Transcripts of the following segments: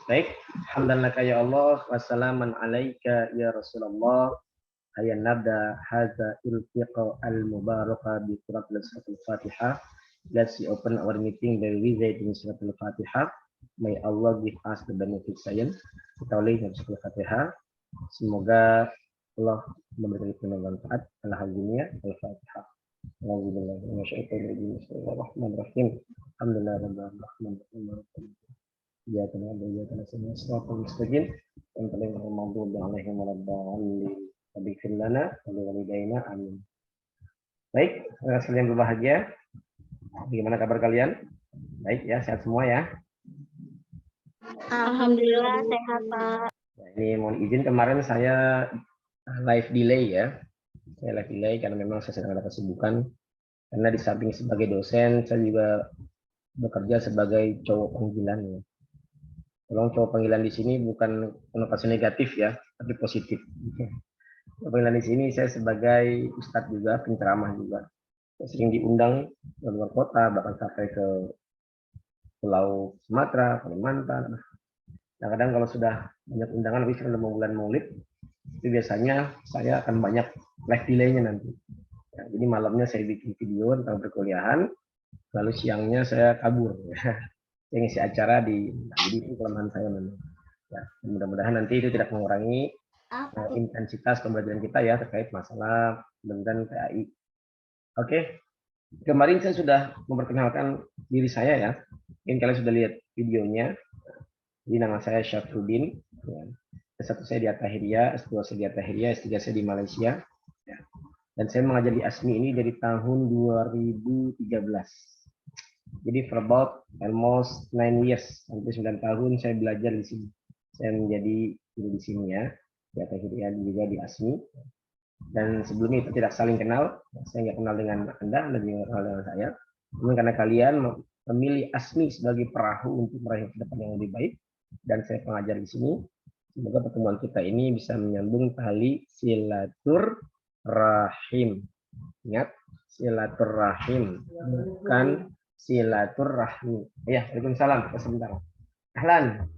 Baik, alhamdulillah ya Allah, wassalamun alaika ya Rasulullah. Ayan nabda hadza iltiqa al-mubaraka bi qira'atil Fatihah. Let's open our meeting by reciting Surah Al-Fatihah. May Allah give us the benefit science. Kita oleh Surah Al-Fatihah. Semoga Allah memberikan kita manfaat. Alhamdulillah. Al-Fatihah. Alhamdulillah. Bismillahirrahmanirrahim. Alhamdulillah. Ya karena ya karena semua suratul mustaqim yang paling maghdubi alaihim waladdallin tabiqil lana wa walidaina amin. Baik, sekalian berbahagia. Bagaimana kabar kalian? Baik ya, sehat semua ya. Alhamdulillah sehat Pak. Nah, ini mohon izin kemarin saya live delay ya. Saya live delay karena memang saya sedang ada kesibukan. Karena di samping sebagai dosen, saya juga bekerja sebagai cowok panggilan ya. Tolong cowok panggilan di sini bukan konotasi negatif ya, tapi positif. Panggilan di sini saya sebagai ustadz juga, penceramah juga. Saya sering diundang ke luar kota, bahkan sampai ke Pulau Sumatera, Kalimantan. Nah, kadang kalau sudah banyak undangan, habis sudah mau bulan Maulid, itu biasanya saya akan banyak live delay-nya nanti. Ya, jadi malamnya saya bikin video tentang perkuliahan, lalu siangnya saya kabur. Saya ngisi acara jadi itu kelemahan saya memang. Ya, mudah-mudahan nanti itu tidak mengurangi intensitas pembelajaran kita ya terkait masalah dan PAI. Oke, kemarin saya sudah memperkenalkan diri saya ya. Mungkin kalian sudah lihat videonya. Jadi nama saya Syafruddin. Ya. S1 saya di At-Tahiriyah, S2 saya di At-Tahiriyah, S3 saya di Malaysia. Ya. Dan saya mengajar di ASMI ini dari tahun 2013. Jadi for about almost 9 years, sampai 9 tahun saya belajar di sini. Saya menjadi guru di sini ya, di At-Tahiriyah juga di ASMI. Dan sebelumnya itu tidak saling kenal, saya nggak kenal dengan Anda juga kenal dengan saya. Namun karena kalian memilih ASMI sebagai perahu untuk meraih kedepan yang lebih baik, dan saya pengajar di sini, semoga pertemuan kita ini bisa menyambung tali silaturrahim. Ingat, silaturrahim, bukan silaturrahmi. Ya, waalaikumsalam. Sebentar. Ahlan.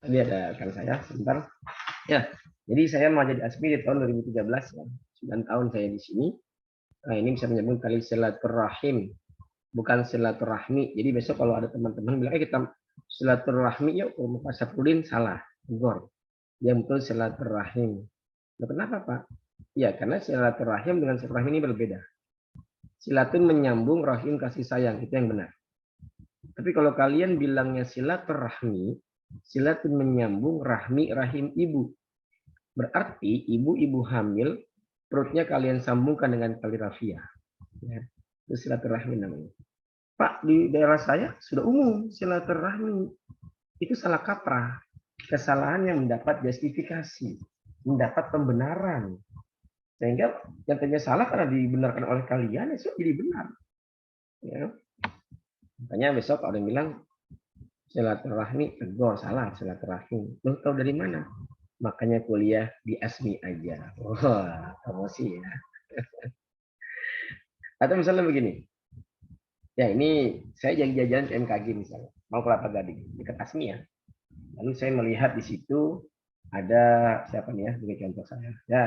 Tadi ada rekan saya, sebentar. Ya, jadi saya mau jadi ASMI di tahun 2013 ya. 9 tahun saya di sini. Nah, ini bisa menyambung tali silaturrahim, bukan silaturahmi. Jadi besok kalau ada teman-teman bilang, kita silaturahmi yuk, Pak Syafruddin, salah. Gor. Yang betul silaturahim. Nah, kenapa Pak? Ya, karena silaturahim dengan silaturahmi ini berbeda. Silatun menyambung, rahim kasih sayang, itu yang benar. Tapi kalau kalian bilangnya silaturahmi, silatun menyambung, rahmi, rahim ibu. Berarti ibu-ibu hamil, perutnya kalian sambungkan dengan tali rafia. Ya, itu silaturahmi namanya. Pak, di daerah saya sudah umum silaturahmi. Itu salah kaprah. Kesalahan yang mendapat justifikasi, mendapat pembenaran. Sehingga yang tadinya salah karena dibenarkan oleh kalian, itu jadi benar. Ya. Makanya besok ada yang bilang silaturahmi, tegur, salah silaturahmi. Lo tahu dari mana? Makanya kuliah di ASMI aja. Wah, promosi ya. Atau misalnya begini, ya ini saya jalan-jalan ke MKG misalnya, mau Kelapa Gading, dekat ASMI ya. Lalu saya melihat di situ Ada siapa nih ya, sebagai contoh saya. Ya,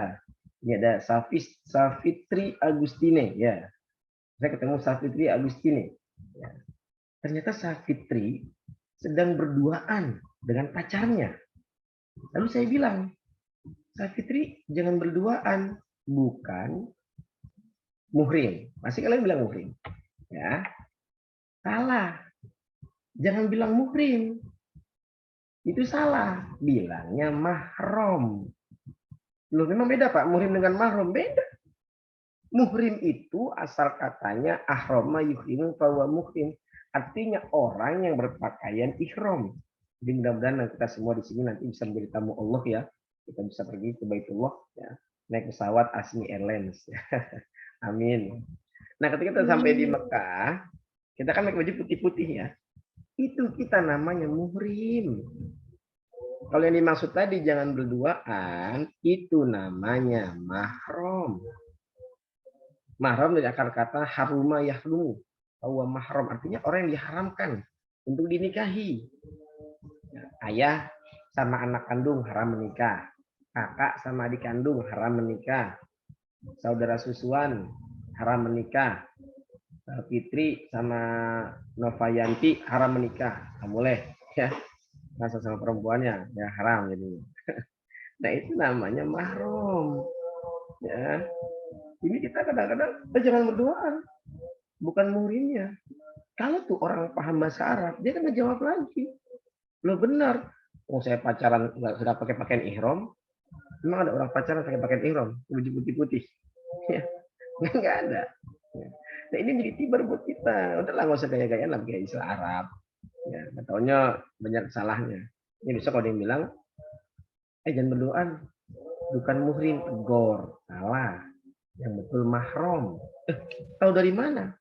ini ada Safitri Agustine. Ya, saya ketemu Safitri Agustine. Ya. Ternyata Safitri sedang berduaan dengan pacarnya. Lalu saya bilang, Safitri jangan berduaan, bukan muhrim. Pasti kalian bilang muhrim. Ya, salah. Jangan bilang muhrim. Itu salah. Bilangnya mahram. Loh, memang beda Pak, muhrim dengan mahram. Beda. Muhrim itu asal katanya ahrama yuhrimu fahuwa muhrim. Artinya orang yang berpakaian ihram. Jadi mudah-mudahan kita semua di sini nanti bisa menjadi tamu Allah ya. Kita bisa pergi ke Baitullah ya. Naik pesawat Asmi Airlines. Ya. Amin. Nah, ketika kita sampai di Mekah, kita kan pakai baju putih-putih ya. Itu kita namanya muhrim. Kalau yang dimaksud tadi jangan berduaan, itu namanya mahram. Mahram dari akar kata haruma yahrumu. Bahwa mahram artinya orang yang diharamkan untuk dinikahi. Ayah sama anak kandung haram menikah. Kakak sama adik kandung haram menikah. Saudara susuan haram menikah. Fitri sama Novayanti haram menikah. Nggak boleh ya. Masa sama perempuannya ya haram jadi. Nah itu namanya mahram. Ya. Ini kita kadang-kadang jangan berduaan, bukan muhrimnya. Kalau tuh orang paham bahasa Arab, dia kan ngejawab lagi. Lo benar. Oh saya pacaran nggak sudah pakai pakaian ihram. Memang ada orang pacaran pakai pakaian ihram, baju putih-putih. Ya, nggak ada. Ya. Nah ini jadi tibar buat kita. Udahlah nggak usah gaya-gayaan lah kayak istilah Arab. Ya, taunya banyak salahnya. Ini bisa kalau dia bilang, jangan berdoaan, bukan muhrim, gor, salah. Yang betul mahram. Tahu dari mana?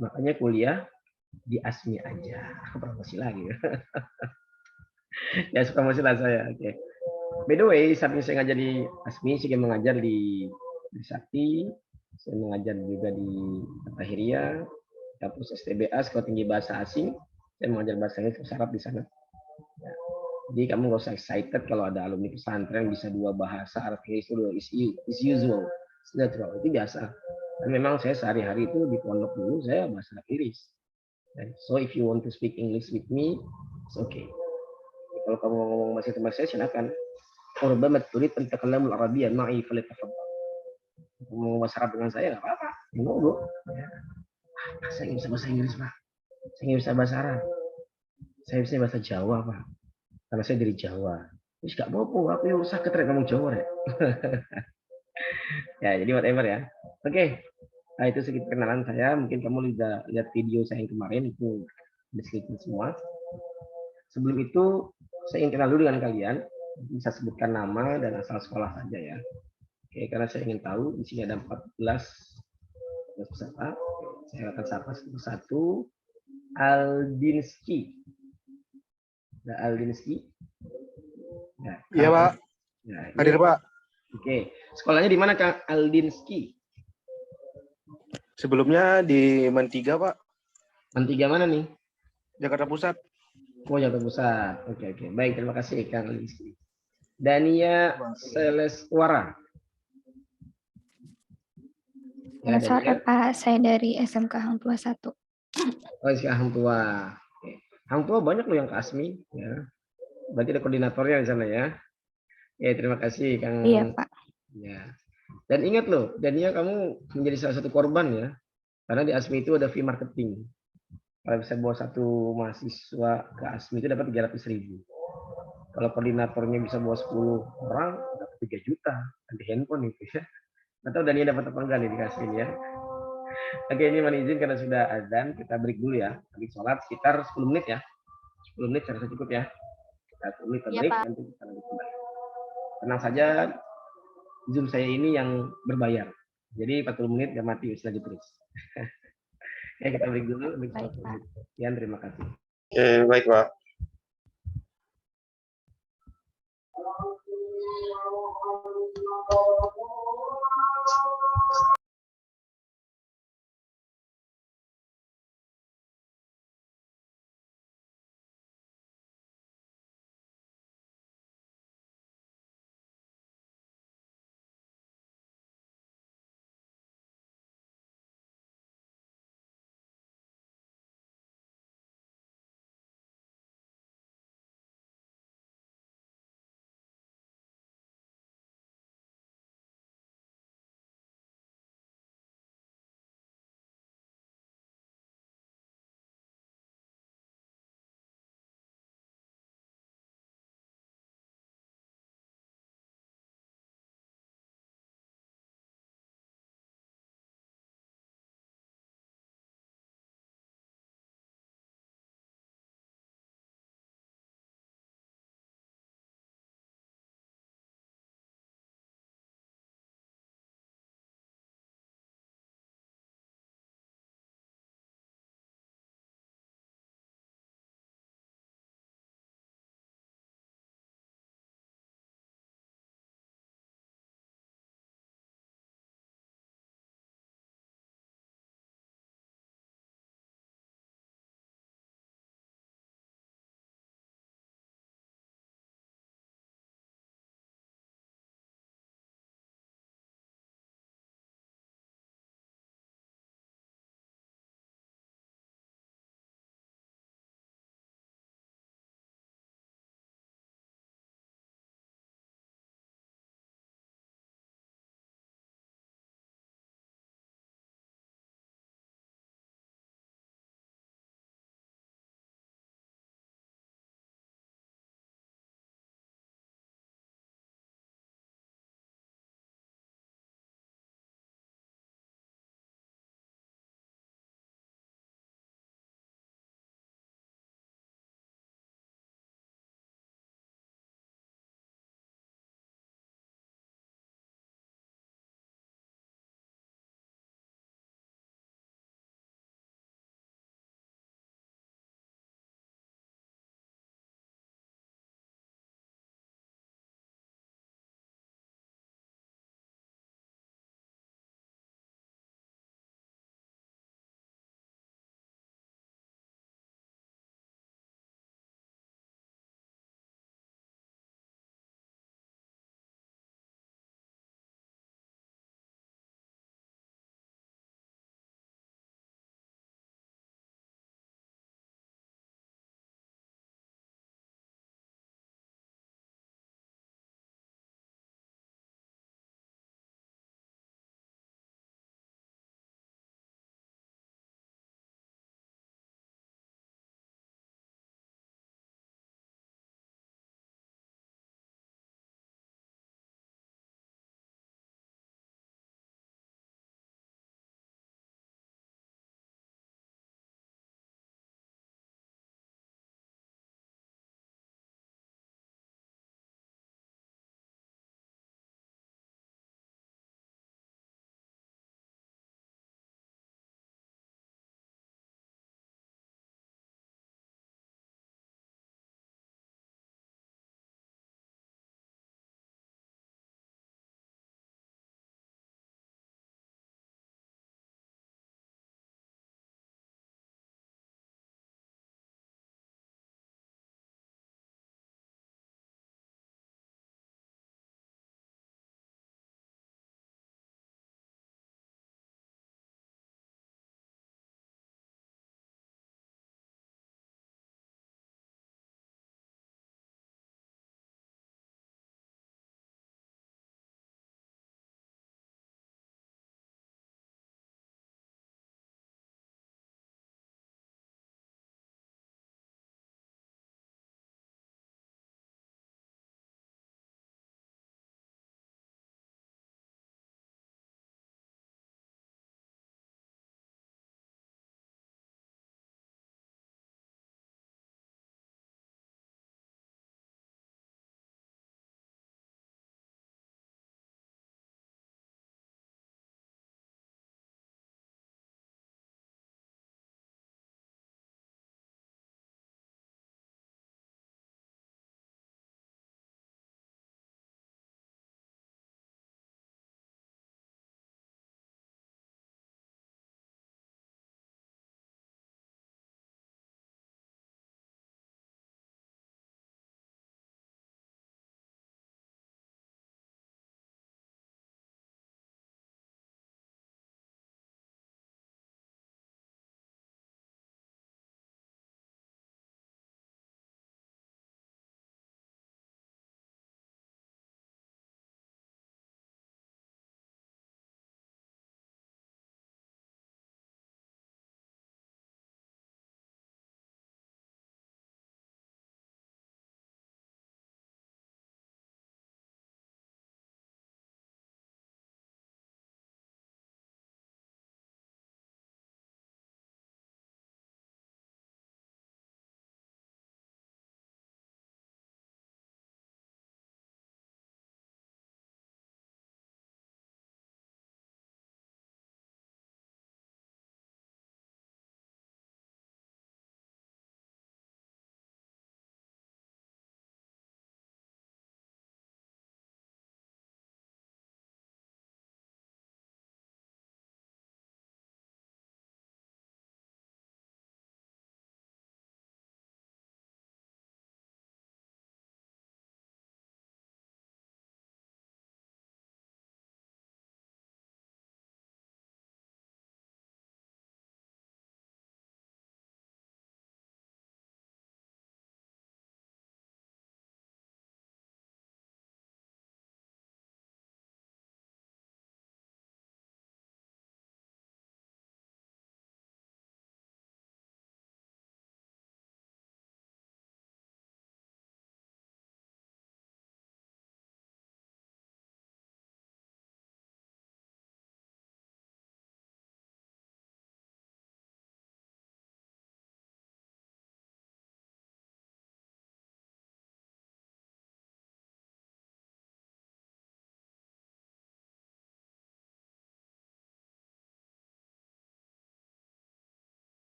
Makanya kuliah di ASMI aja. Promosi lagi. Ya suka promosi lah saya. Oke. By the way, saat ini saya ngajar di ASMI, saya mengajar di Sakti, saya mengajar juga di Tahiriyah, kampus STBA, Sekolah Tinggi Bahasa Asing. Saya mengajar bahasa Inggris bahasa Arab di sana. Ya. Jadi kamu nggak usah excited kalau ada alumni pesantren bisa dua bahasa Arab Inggris itu is usual, natural, itu biasa. Dan memang saya sehari-hari itu di pondok dulu saya bahasa Arab Inggris. So if you want to speak English with me, it's okay. Kalau kamu ngomong bahasa teman saya silakan. Urbama turid an takalamul Arabiyyan ma'i falyatafaddal. Ngomong bahasa Arab dengan saya nggak apa-apa. Ngobrol. Ya. Saya nggak bisa bahasa Inggris Pak. Saya nggak bisa bahasa Arab. Saya bisa bahasa Jawa Pak. Karena saya dari Jawa. Terus nggak apa-apa. Aku yang sakit rek ngomong Jawa rek. Ya jadi whatever ya. Oke. Nah itu sedikit kenalan saya. Mungkin kamu lihat video saya yang kemarin itu deskripsi semua. Sebelum itu saya ingin kenal dulu dengan kalian. Bisa sebutkan nama dan asal sekolah saja ya. Oke, karena saya ingin tahu di sini ada 14 peserta. Saya akan sapa satu Aldinski. Nah, Aldinski. Nah, iya Pak. Nah, Hadir Pak. Oke, sekolahnya di mana Kang Aldinski? Sebelumnya di Mentiga Pak. Mentiga mana nih? Jakarta Pusat. Oh, Jakarta Pusat. Oke. Baik, terima kasih Kang Aldinski. Dania Seleswara. Ya, sore Pak, saya dari SMK Hang Tua 1. Oh, si Hang Tua. Oke. Hang Tua banyak loh yang ke ASMI. Ya. Berarti ada koordinatornya di sana ya. Ya, terima kasih Kang. Iya Pak. Ya. Dan ingat loh, Dania kamu menjadi salah satu korban ya. Karena di ASMI itu ada fee marketing. Kalau bisa bawa satu mahasiswa ke ASMI itu dapat 300.000. Kalau koordinatornya bisa bawa 10 orang, dapat 3 juta. Ada handphone itu ya. Atau Dania dapat apa enggak nih dikasih ini ya. Oke, ini mohon izin karena sudah azan, kita break dulu ya. Habis sholat sekitar 10 menit ya. 10 menit saya rasa cukup ya. Kita 10 menit break, ya, nanti kita lanjut kembali. Tenang saja, Zoom saya ini yang berbayar. Jadi 40 menit gak mati, bisa terus. Ya, kita break dulu. Baik, Pak. Sekian, terima kasih. Oke, baik Pak.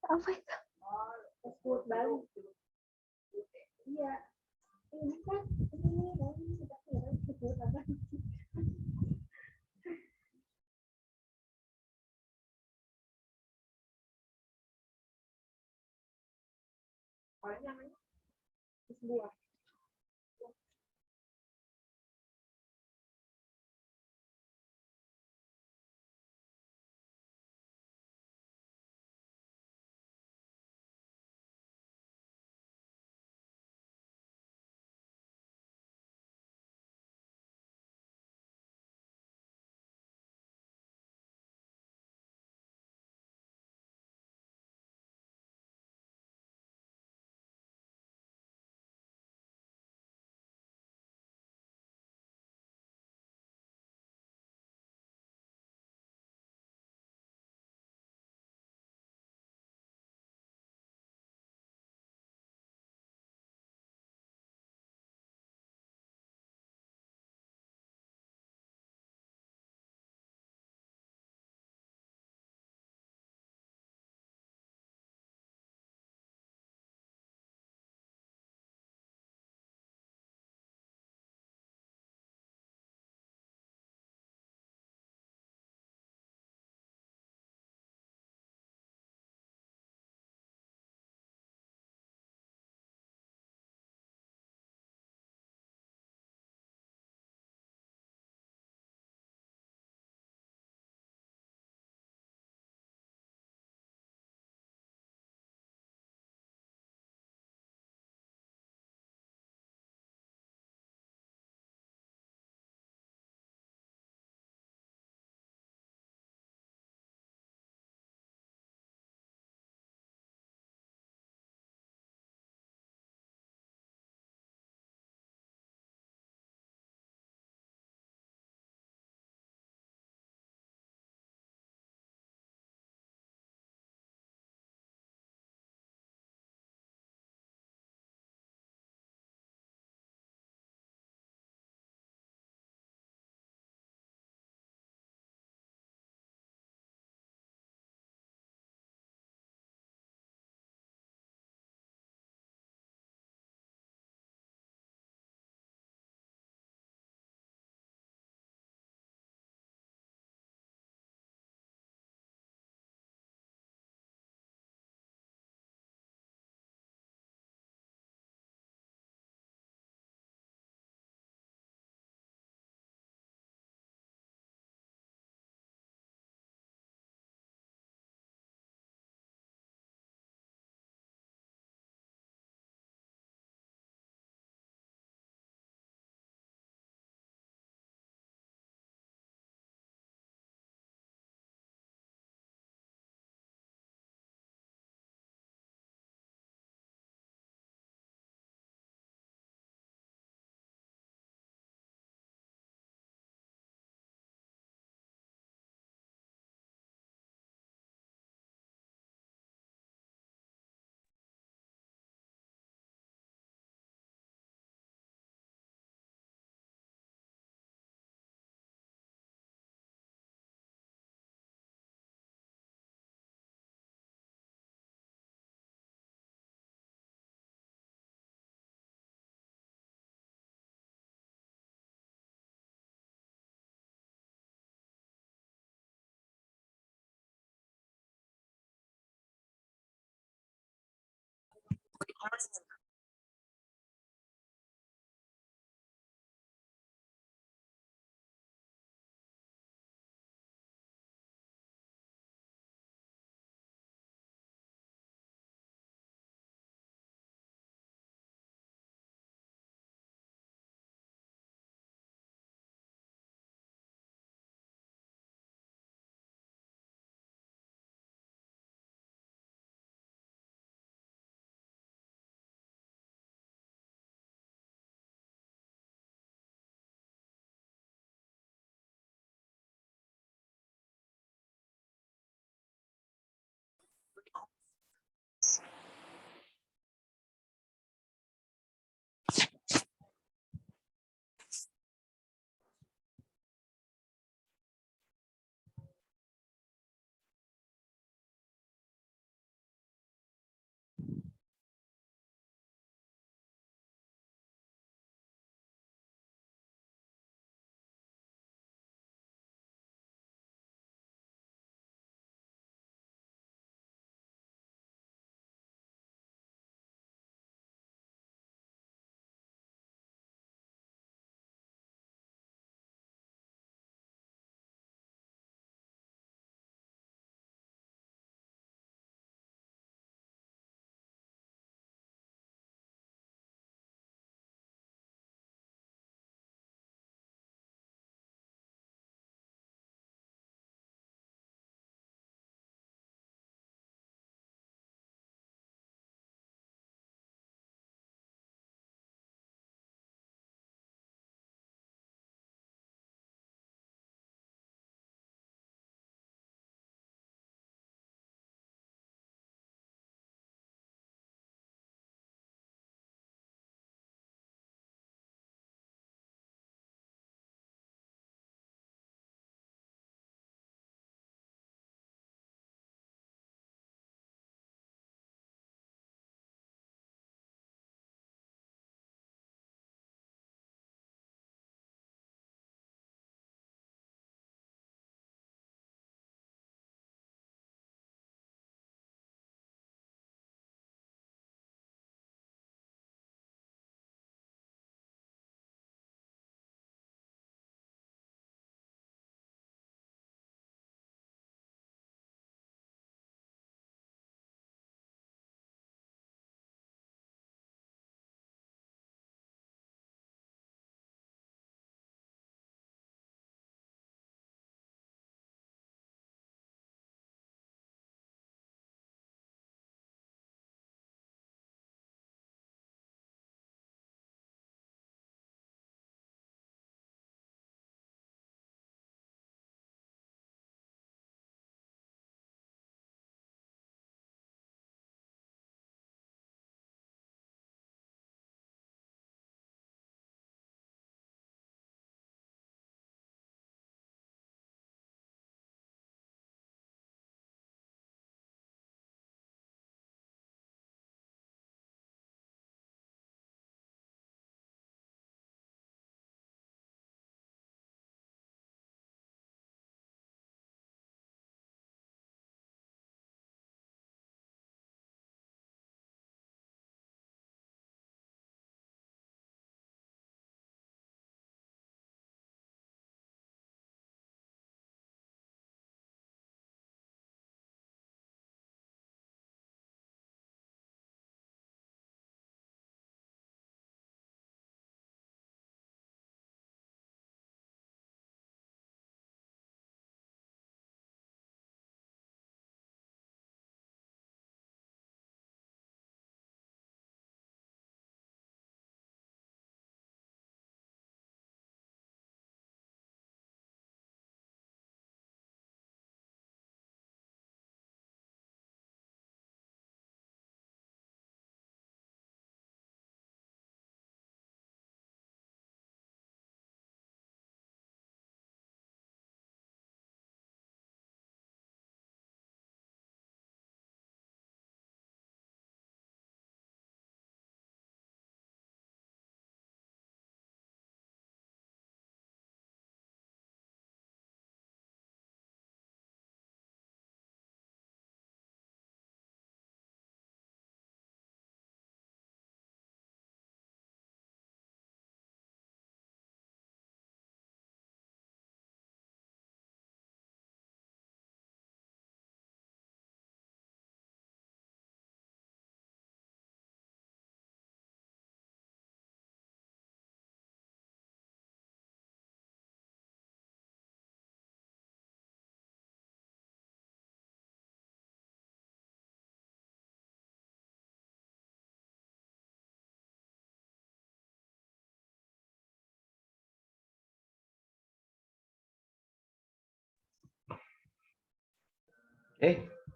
Apa itu?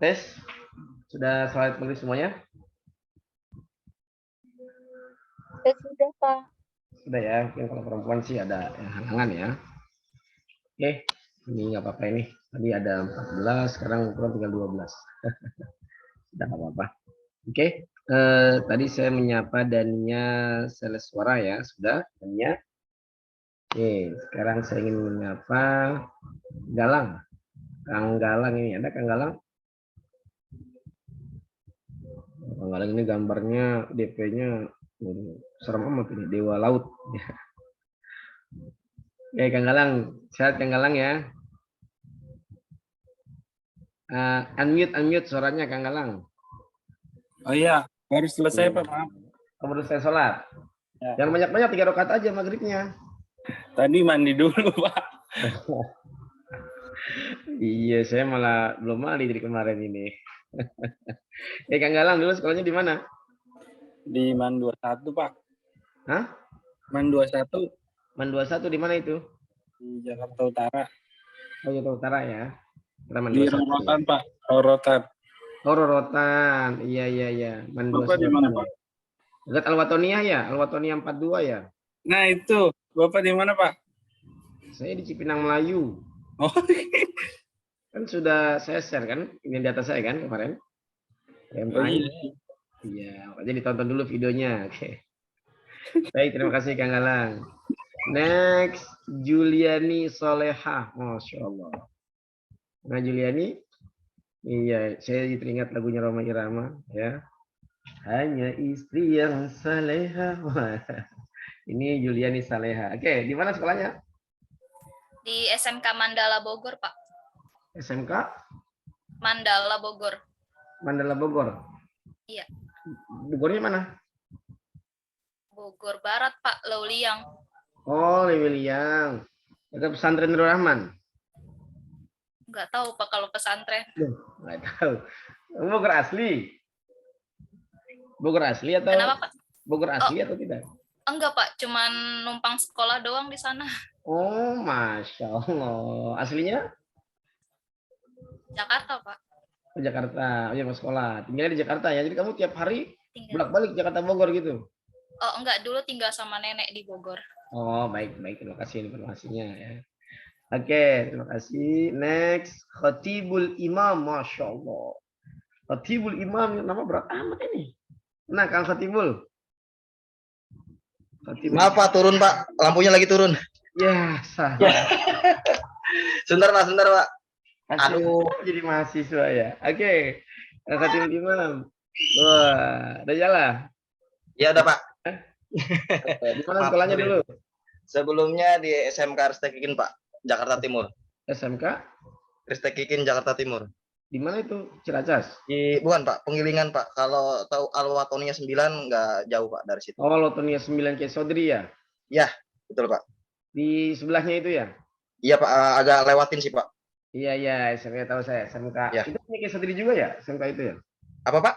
Tes. Sudah sholat maghrib semuanya? Sudah, Pak. Sudah ya, mungkin kalau perempuan sih ada halangan ya. Ini nggak apa-apa ini. Tadi ada 14, sekarang kurang tinggal 12. Sudah nggak apa-apa. Tadi saya menyapa Dania Seleswara ya, sudah Dania. Sekarang saya ingin menyapa Galang. Kang Galang ini, ada Kang Galang? Kang Galang ini gambarnya DP-nya serem amat ini, Dewa Laut. Kang Galang, sehat Kang Galang ya. Unmute suaranya Kang Galang. Oh iya, baru selesai Pak, maaf. Baru selesai sholat. Ya. Jangan banyak-banyak, 3 rakaat aja maghribnya. Tadi mandi dulu Pak. Iya, saya malah belum mandi dari kemarin ini. Kang Galang dulu sekolahnya di mana? Di Man 21 Pak. Hah? Man 21 Man 21 di mana itu? di Jakarta Utara. Oh, Jakarta Utara ya. Kita Man Di 21. Rorotan Pak, Rorotan. Oh, Rorotan. Iya. Man Bapak 21. di mana Pak? Dekat Alwatonia ya? Alwatonia 42 ya? Nah itu, Bapak di mana Pak? Saya di Cipinang Melayu. Oh, Kan sudah saya share kan? Ini data saya kan kemarin? oh iya. Iya, makanya ditonton dulu videonya. Oke. Baik, terima kasih Kang Galang. Next, Juliani Soleha. Masya Allah. Nah, Juliani. Iya, saya teringat lagunya Roma Irama. Ya. Hanya istri yang saleha. Ini Juliani Saleha. Oke, di mana sekolahnya? Di SMK Mandala Bogor, Pak. SMK Mandala Bogor. Mandala Bogor. Iya. Bogornya mana? Bogor Barat, Pak. Lauliang. Oh, Lewiliang. Dekat pesantren Nurul Rahman. Nggak tahu, Pak, kalau pesantren. Nggak tahu. Bogor asli? Bogor asli atau? Kenapa, Pak? Bogor asli atau tidak? Enggak, Pak. Cuman numpang sekolah doang di sana. Oh, Masya Allah. Aslinya? Jakarta, Pak. Oh, Jakarta. Oh, ya, mau sekolah. Tinggalnya di Jakarta ya. Jadi kamu tiap hari Tinggal. bolak-balik Jakarta Bogor gitu? Oh, enggak. Dulu tinggal sama nenek di Bogor. Oh, baik. Terima kasih informasinya ya. Oke, terima kasih. Next, Khatibul Imam. Masya Allah. Khatibul Imam, nama berat amat ini. Nah, Kang Khatibul. Maaf Pak, turun Pak. Lampunya lagi turun. Ya, sah. Sebentar Pak. Aduh, jadi mahasiswa ya. Oke, Kang Khatibul Imam. Wah, udah jalan. Ya udah Pak. Di mana sekolahnya dulu? Sebelumnya di SMK Ristek-Kikin Pak, Jakarta Timur. SMK? Ristek-Kikin Jakarta Timur. Di mana itu? Ciracas? Bukan Pak, Penggilingan Pak. Kalau tahu Alwatonia 9 nggak jauh Pak dari situ. Oh, Lotonia 9 Kiai Sodri ya? Ya, betul Pak. Di sebelahnya itu ya? Iya Pak, agak lewatin sih Pak. Iya, SMK tahu saya. SMK. Ya. Itu punya Kiai Sodri juga ya? SMK itu ya? Apa Pak?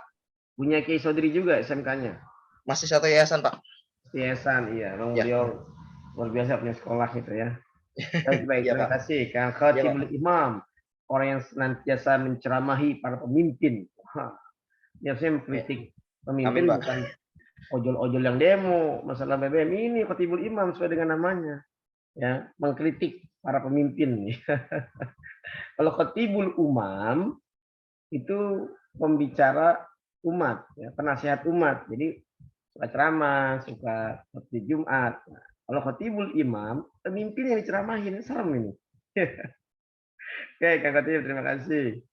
Punya Kiai Sodri juga SMK-nya? Masih satu yayasan Pak. Yayasan, iya. Memang Ya. beliau luar biasa punya sekolah gitu ya. Baik, Iya, terima Pak. kasih. Kang Khatibul Imam. Orang yang senantiasa menceramahi para pemimpin. Biasanya mengkritik pemimpin. Amin, Pak. Bukan ojol-ojol yang demo masalah BBM. Ini Khatibul Imam sesuai dengan namanya. Ya, mengkritik para pemimpin. Kalau Khatibul Umam itu pembicara umat, ya, penasihat umat. Jadi suka ceramah, suka khotbah Jumat. Nah, kalau Khatibul Imam, pemimpin yang diceramahin, serem ini. Oke, Kang Khatib, terima kasih.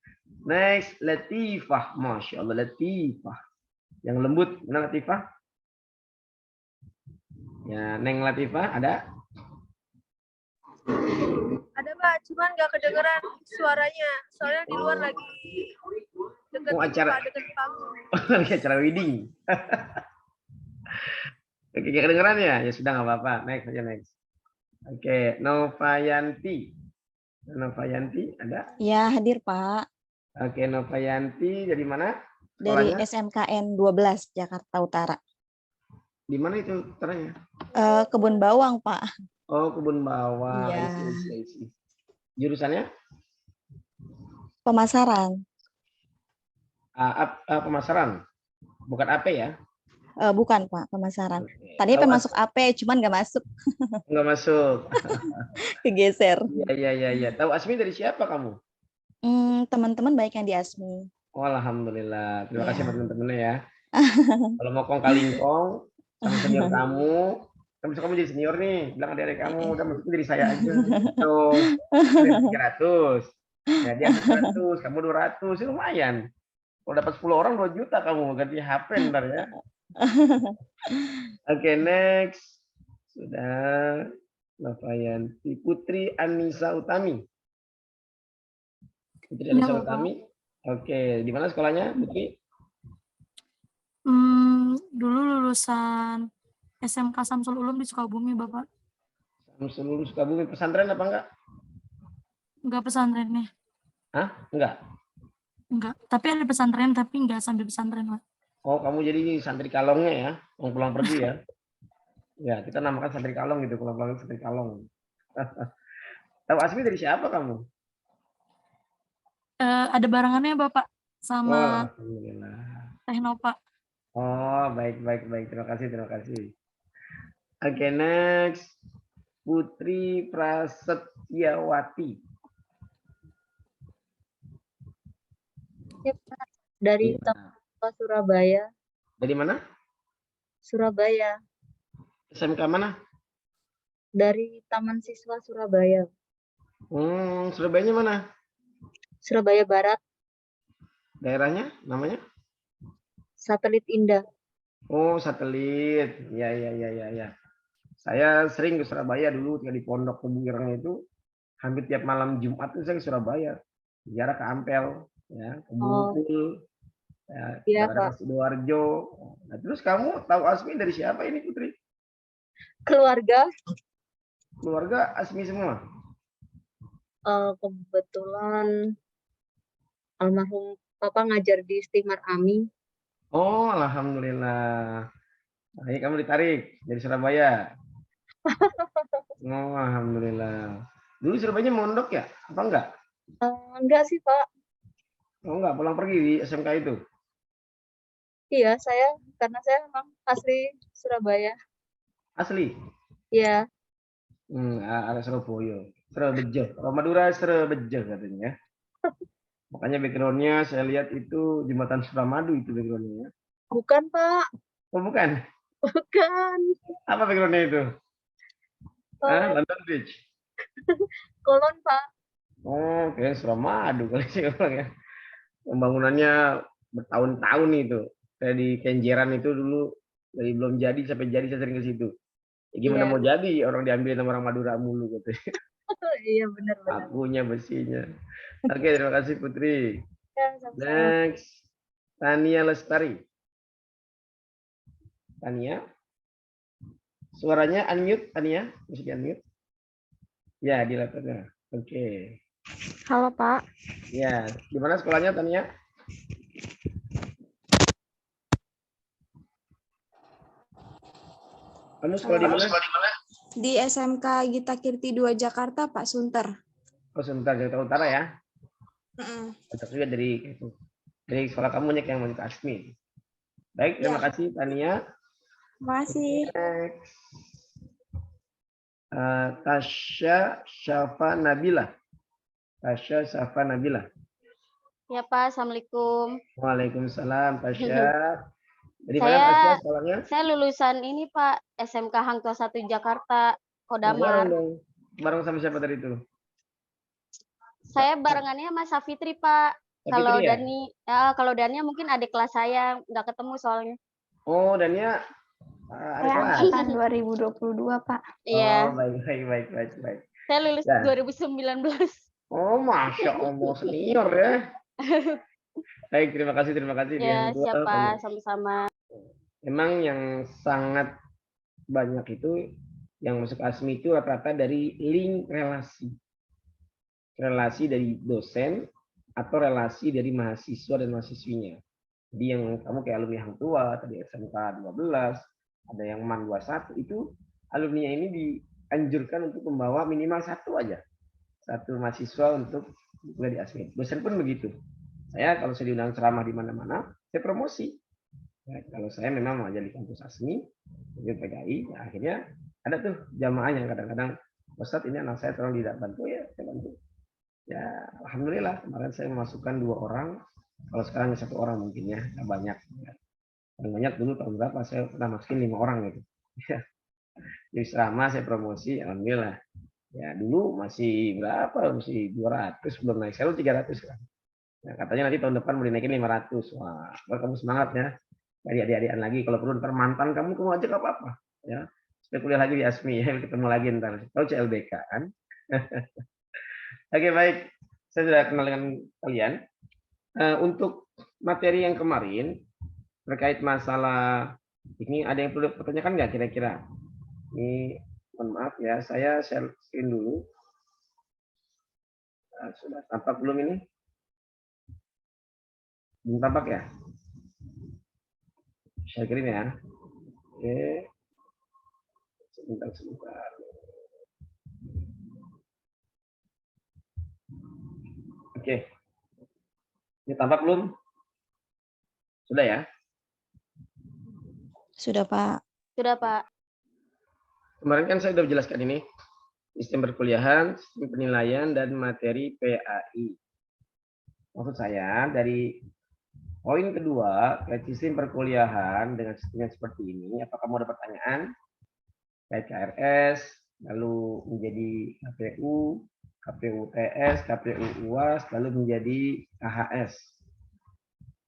Next, Latifah. Masya Allah, Latifah. Yang lembut, mana Latifah? Ya, Neng Latifah, ada? Ada Pak, cuman nggak kedengeran suaranya. Soalnya di luar lagi deket Oh, ini, acara. Pak, deket panggung. Lagi acara wedding. Oke, kedengeran ya? Ya sudah, nggak apa-apa. Next aja, next. Oke, Novayanti. Novayanti, ada? Ya, hadir Pak. Oke, Novayanti dari mana? Dari Sekolahnya? SMKN 12 Jakarta Utara. Di mana itu teranya? Kebun Bawang, Pak. Oh, Kebun Bawang. Iya. Isi. Jurusannya? Pemasaran. Pemasaran, bukan AP ya? Bukan Pak, pemasaran. Oke. Tadinya Tahu pengen masuk AP, cuman nggak masuk, nggak masuk. kegeser. Iya. Tahu Asmi dari siapa kamu? Teman-teman baik yang di ASMI. Oh, alhamdulillah. Terima kasih Ya. buat teman-temannya ya. Kalau mau kong kali kong sama senior kamu, kan bisa kamu jadi senior nih, bilang adik kamu udah masuk jadi saya aja. Tuh, 300. Ya dia 100, kamu 200, lumayan. Kalau dapat 10 orang 2 juta kamu ganti HP ntar ya. Oke, next. Sudah. Novayanti Putri Anissa Utami. Putri Anissa Iya, Bapak. Utami. Oke, di mana sekolahnya, Putri? Dulu lulusan SMK Samsul Ulum di Sukabumi, Bapak. Seluruh Sukabumi, pesantren apa enggak? Enggak pesantrennya. Hah? Enggak. Enggak. Tapi ada pesantren, tapi enggak sambil pesantren, Pak. Oh, kamu jadi santri kalongnya ya, yang pulang pergi ya? Ya, kita namakan santri kalong gitu, pulang-pulang santri kalong. Tahu Asmi dari siapa kamu? Ada barangannya, Bapak, Oh, sama alhamdulillah. Teknopa. Oh, baik. Terima kasih. Oke, next. Putri Prasetyawati. Dari Iya. Surabaya. Dari mana? Surabaya. SMK mana? Dari Taman Siswa Surabaya. Surabayanya mana? Surabaya Barat, Daerahnya, namanya? Satelit Indah. Oh, Satelit. Ya. Saya sering ke Surabaya dulu, ketika di Pondok Tebu Ireng itu, hampir tiap malam Jumat itu saya ke Surabaya. Ziarah ke Ampel, ya, ke Bungkul, ya, Iya, daerah Sidoarjo. Nah, terus kamu tahu Asmi dari siapa ini, Putri? Keluarga, Keluarga Asmi semua? kebetulan almarhum Papa ngajar di Istimar Ami. Oh, alhamdulillah. Nah, ini kamu ditarik dari Surabaya. Oh, alhamdulillah. Dulu Surabaya mondok ya? Apa enggak? Enggak sih, Pak. Oh, enggak, pulang pergi di SMK itu. Iya, karena saya memang asli Surabaya. Asli? Iya. Ada Surabaya. Srebejo. Kalau Madura Srebejo katanya. Makanya background-nya saya lihat itu Jembatan Suramadu itu background-nya. Bukan, Pak. Oh, bukan? Bukan. Apa background-nya itu? London Bridge? Kolon, Pak. Oh, kayak Suramadu kali sih orang ya. Pembangunannya bertahun-tahun itu. Kayak di Kenjeran itu dulu dari belum jadi sampai jadi saya sering ke situ. Ya, gimana Iya. mau jadi orang diambil sama orang Madura mulu gitu. Iya, benar. Akunya besinya. Oke, terima kasih Putri. Ya, sama-sama. Next, Tania Lestari. Tania, suaranya unmute, Tania, mesti di unmute. Ya, di laptopnya. Oke. Halo, Pak. Ya, di mana sekolahnya Tania? Kamu sekolah di mana? Di SMK Gita Kirti 2 Jakarta, Pak Sunter. Oh, sebentar, Jakarta Utara ya. Cocok juga dari sekolah kamu banyak yang mau ke Asmi. Baik, terima kasih Tania. Terima kasih. Next. Tasya Syafa Nabila. Tasya Syafa Nabila. Ya Pak, Assalamualaikum. Waalaikumsalam, Tasya. Dari mana Saya- Tasya sekolahnya? Saya lulusan ini Pak, SMK Hang Tuah 1 Jakarta, Bareng Kodamar. dong. Bareng sama siapa dari itu? Saya barengannya Mas Safitri Pak. Safitri Kalau ya? kalau Dania mungkin adik kelas saya, nggak ketemu soalnya. Oh, Dania adik Saya kelas. angkatan 2022, Pak. Iya, Oh, baik. saya lulus Ya. 2019. Oh, Masya Allah, senior ya. Baik, terima kasih. Ya, Yang tua, siapa? kamu. Sama-sama. Memang yang sangat banyak itu yang masuk ASMI itu rata-rata dari link relasi. Relasi dari dosen atau relasi dari mahasiswa dan mahasiswinya. Jadi yang kamu kayak alumni Hang Tua, tadi SMK 12, ada yang MAN 21, itu alumni ini dianjurkan untuk membawa minimal satu aja. Satu mahasiswa untuk kuliah di ASMI. Dosen pun begitu. Saya kalau saya diundang ceramah di mana-mana, saya promosi. Ya, kalau saya memang mau jadi kampus ASMI, jadi PKI, ya akhirnya ada tuh jamaah yang kadang-kadang, Ustadz ini anak saya tolong dibantu ya, saya bantu. Ya, alhamdulillah kemarin saya memasukkan 2 orang, kalau sekarang 1 orang mungkin ya, nggak banyak. Ya. Paling banyak dulu tahun berapa saya pernah masukin 5 orang gitu. Ya. Jadi ceramah saya promosi, alhamdulillah. Ya dulu masih berapa? Masih 200 belum naik, sekarang 300 kan. Nah, katanya nanti tahun depan mau dinaikin 500. Wah, kamu semangat ya. Dari adik-adikan lagi, kalau perlu ntar mantan kamu ajak apa-apa. Ya, supaya kuliah lagi di ASMI ya, ketemu lagi ntar. Tahu CLBK kan? Oke baik, saya sudah kenal dengan kalian. Untuk materi yang kemarin terkait masalah ini ada yang perlu dipertanyakan nggak kira-kira? Ini mohon maaf ya, saya share screen dulu. Sudah tampak belum ini? Belum tampak ya? Share screen ya. Oke. Sebentar. Oke. Ini tampak belum? Sudah ya? Sudah, Pak. Sudah, Pak. Kemarin kan saya sudah jelaskan ini. Sistem perkuliahan, sistem penilaian, dan materi PAI. Maksud saya dari poin kedua, sistem perkuliahan dengan sistemnya seperti ini, apakah mau ada pertanyaan? Kayak KRS, lalu menjadi KPU, KPU TS, KPU UAS, lalu menjadi KHS.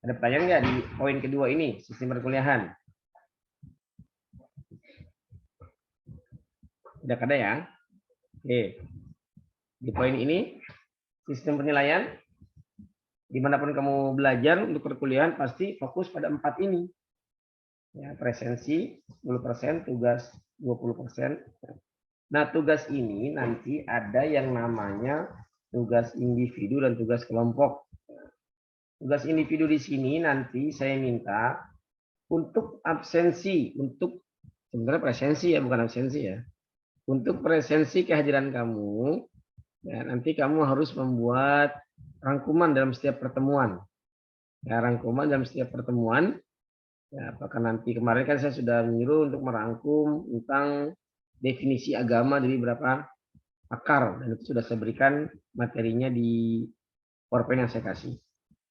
Ada pertanyaan nggak di poin kedua ini, sistem perkuliahan? Udah ada ya? Oke. Di poin ini, sistem penilaian, dimanapun kamu belajar untuk perkuliahan, pasti fokus pada 4 ini. Ya, presensi 10%, tugas 20%. Nah, tugas ini nanti ada yang namanya tugas individu dan tugas kelompok. Tugas individu di sini nanti saya minta untuk absensi, untuk sebenarnya presensi ya, bukan absensi ya. Untuk presensi kehadiran kamu, ya, nanti kamu harus membuat rangkuman dalam setiap pertemuan. Ya, rangkuman dalam setiap pertemuan. Ya, apakah nanti kemarin kan saya sudah menyuruh untuk merangkum tentang definisi agama dari berapa akar, dan itu sudah saya berikan materinya di PowerPoint yang saya kasih.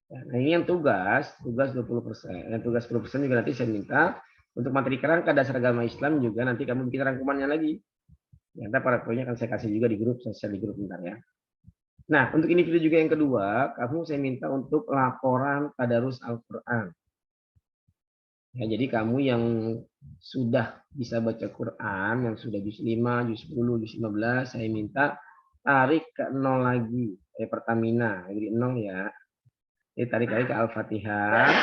Ya, nah ini yang tugas 20%, dan tugas 10% juga nanti saya minta untuk materi kerangka dasar agama Islam juga nanti kamu bikin rangkumannya lagi. Ya, nanti PowerPoint-nya akan saya kasih juga di grup sosial di grup bentar ya. Nah, untuk individu juga yang kedua, kamu saya minta untuk laporan tadarus Al-Quran. Ya, jadi kamu yang sudah bisa baca Quran, yang sudah juz 5, juz 10, juz 15, saya minta tarik ke 0 lagi, Pertamina, jadi 0 ya. Jadi tarik lagi ke Al-Fatihah,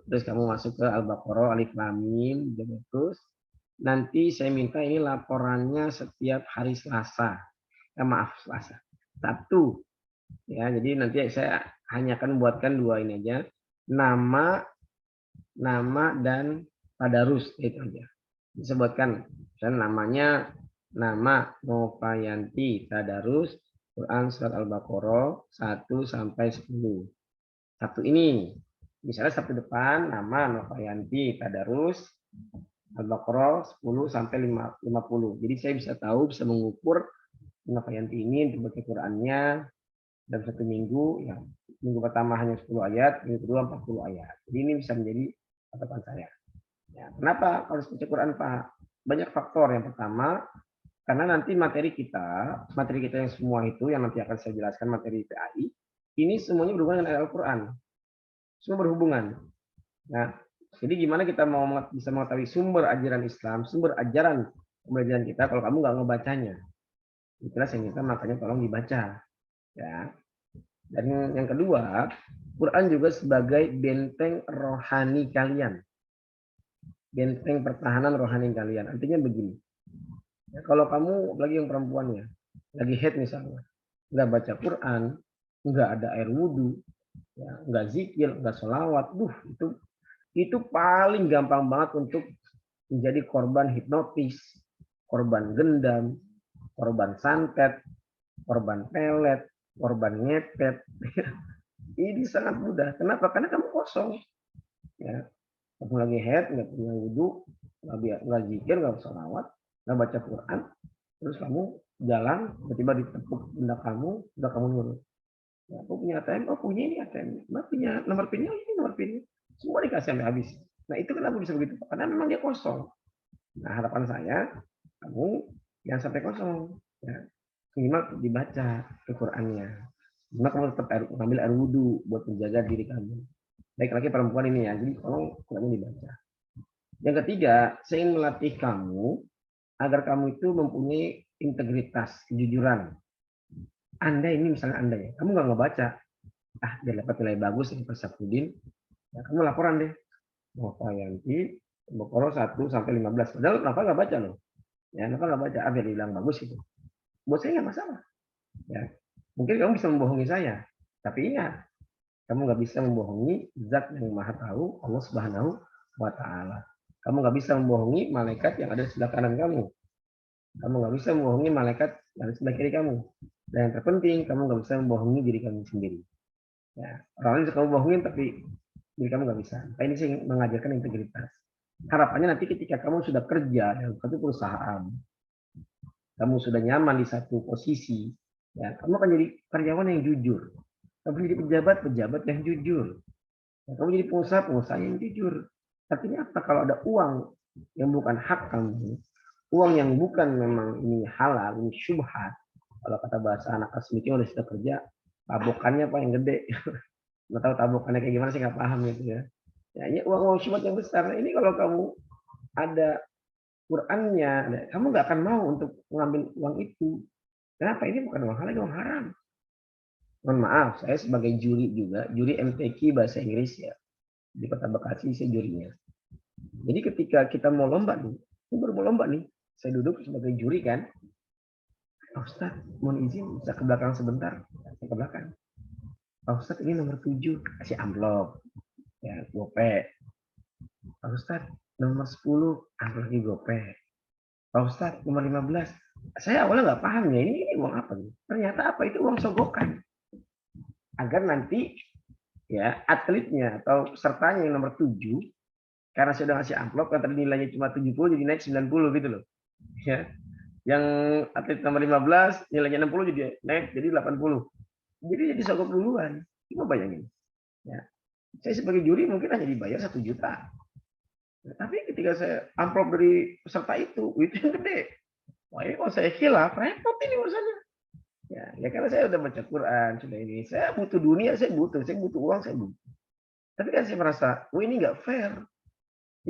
terus kamu masuk ke Al-Baqarah, Alif Lam Mim, terus. Nanti saya minta ini laporannya setiap hari Selasa. Selasa. Sabtu. Ya, jadi nanti saya hanya akan buatkan 2 ini aja. Nama dan tadarus itu aja. Disebutkan dan namanya nama Novayanti tadarus Quran surat Al-Baqarah 1 sampai 10. Sabtu ini. Misalnya Sabtu depan nama Novayanti tadarus Al-Baqarah 10 sampai 50. Jadi saya bisa tahu, bisa mengukur Novayanti ini untuk baca Qurannya dalam 1 minggu. Ya, minggu pertama hanya 10 ayat, minggu kedua 40 ayat. Jadi ini bisa menjadi patokan saya. Ya, kenapa harus baca Quran, Pak? Banyak faktor. Yang pertama, karena nanti materi kita yang semua itu, yang nanti akan saya jelaskan materi PAI, ini semuanya berhubungan dengan Al-Quran. Semua berhubungan. Nah, jadi gimana kita mau bisa mengetahui sumber ajaran Islam, sumber ajaran pembelajaran kita kalau kamu nggak ngebacanya? Itulah saya minta makanya tolong dibaca. Ya. Dan yang kedua, Quran juga sebagai benteng rohani kalian. Benteng pertahanan rohani kalian. Artinya begini. Ya, kalau kamu, lagi yang perempuan ya, lagi haid misalnya, nggak baca Quran, nggak ada air wudhu, ya, nggak zikir, nggak sholawat, itu paling gampang banget untuk menjadi korban hipnotis, korban gendam, korban santet, korban pelet, korban ngepet. Ini sangat mudah. Kenapa? Karena kamu kosong. Ya, kamu lagi head, nggak punya wudhu, nggak zikir, nggak sholawat, nggak baca Quran, terus kamu jalan, tiba-tiba ditepuk benda kamu, udah kamu nurut. Ya, aku punya ATM, oh punya ini ATM, mbak punya nomor PIN-nya, ini nomor PIN-nya, semua dikasih sampai habis. Nah itu kenapa bisa begitu? Karena memang dia kosong. Nah harapan saya, kamu jangan sampai kosong. Ya. Minimal dibaca Al-Qur'annya. Minimal kamu tetap ambil air wudhu buat menjaga diri kamu. Baik laki perempuan ini ya, jadi tolong Qurannya dibaca. Yang ketiga, saya ingin melatih kamu agar kamu itu mempunyai integritas, kejujuran. Anda ini misalnya Anda ya, kamu nggak ngebaca, biar dapat nilai bagus ini Pak Safudin, ya kamu laporan deh. Novayanti, Bokoro 1 sampai 15. Padahal Nova nggak baca loh. Ya, Nova nggak baca, biar dibilang bagus itu. Buat saya nggak masalah. Ya, mungkin kamu bisa membohongi saya, tapi ingat, kamu nggak bisa membohongi Zat yang Maha Tahu, Allah Subhanahu wa Ta'ala. Kamu nggak bisa membohongi malaikat yang ada di sebelah kanan kamu. Kamu nggak bisa membohongi malaikat yang ada di sebelah kiri kamu. Dan yang terpenting, kamu nggak bisa membohongi diri kamu sendiri. Ya, orang lain bisa kamu bohongin, tapi diri kamu nggak bisa. Nah, ini sih mengajarkan integritas. Harapannya nanti ketika kamu sudah kerja dalam satu perusahaan, kamu sudah nyaman di satu posisi, ya, kamu akan jadi karyawan yang jujur. Kamu jadi pejabat yang jujur. Ya, kamu jadi pengusaha yang jujur. Artinya apa? Kalau ada uang yang bukan hak kamu, uang yang bukan memang ini halal, ini syubhat. Kalau kata bahasa anak asmiknya udah sudah kerja, tabokannya apa yang gede. Nggak tahu tabokannya kayak gimana sih, nggak paham gitu ya. Ya, ini uang syubhat yang besar. Nah, ini kalau kamu ada Qurannya, kamu nggak akan mau untuk mengambil uang itu. Kenapa? Ini bukan uang halal, uang haram. Mohon maaf, saya sebagai juri juga, juri MTQ bahasa Inggris ya. Di Kota Bekasi saya jurinya. Jadi ketika kita mau lomba nih, ini baru mau lomba nih, saya duduk sebagai juri kan. Pak Ustadz, mohon izin bisa ke belakang sebentar. Saya ke belakang. Pak Ustadz ini nomor 7, kasih amplop. Ya, gope. Pak Ustadz, nomor 10, amplop lagi gope. Pak Ustadz, nomor 15. Saya awalnya nggak paham ya, ini uang apa nih? Ternyata apa? Itu uang sogokan. Agar nanti ya atletnya atau pesertanya yang nomor 7, karena saya udah ngasih amplop yang tadi nilainya cuma 70 jadi naik 90 gitu loh. Ya. Yang atlet nomor 15 nilainya 60 jadi naik jadi 80. Jadi sogok duluan. Coba bayangin. Ya. Saya sebagai juri mungkin hanya dibayar 1 juta. Nah, tapi ketika saya amplop dari peserta itu yang gede. Wah, ini kalau saya khilaf, repot ini urusannya. Ya karena saya udah baca Quran, sudah ini. Saya butuh dunia, saya butuh uang, saya butuh. Tapi kan saya merasa, ini nggak fair.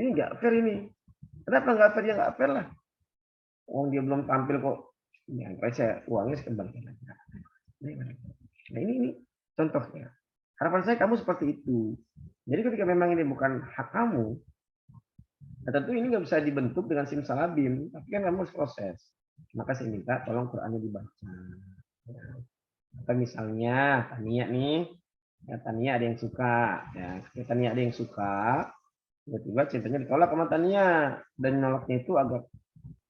Ini nggak fair ini. Kenapa nggak fair? Ya nggak fair lah. Dia belum tampil kok. Ya, saya uangnya sekembalikan. Nah ini contohnya. Harapan saya kamu seperti itu. Jadi ketika memang ini bukan hak kamu, nah tentu ini nggak bisa dibentuk dengan simsalabim. Tapi kan kamu harus proses. Maka saya minta tolong Qurannya dibaca. Atau misalnya Tania nih, ya Tania ada yang suka, ya Tania ada yang suka, tiba-tiba cintanya ditolak sama Tania dan nolaknya itu agak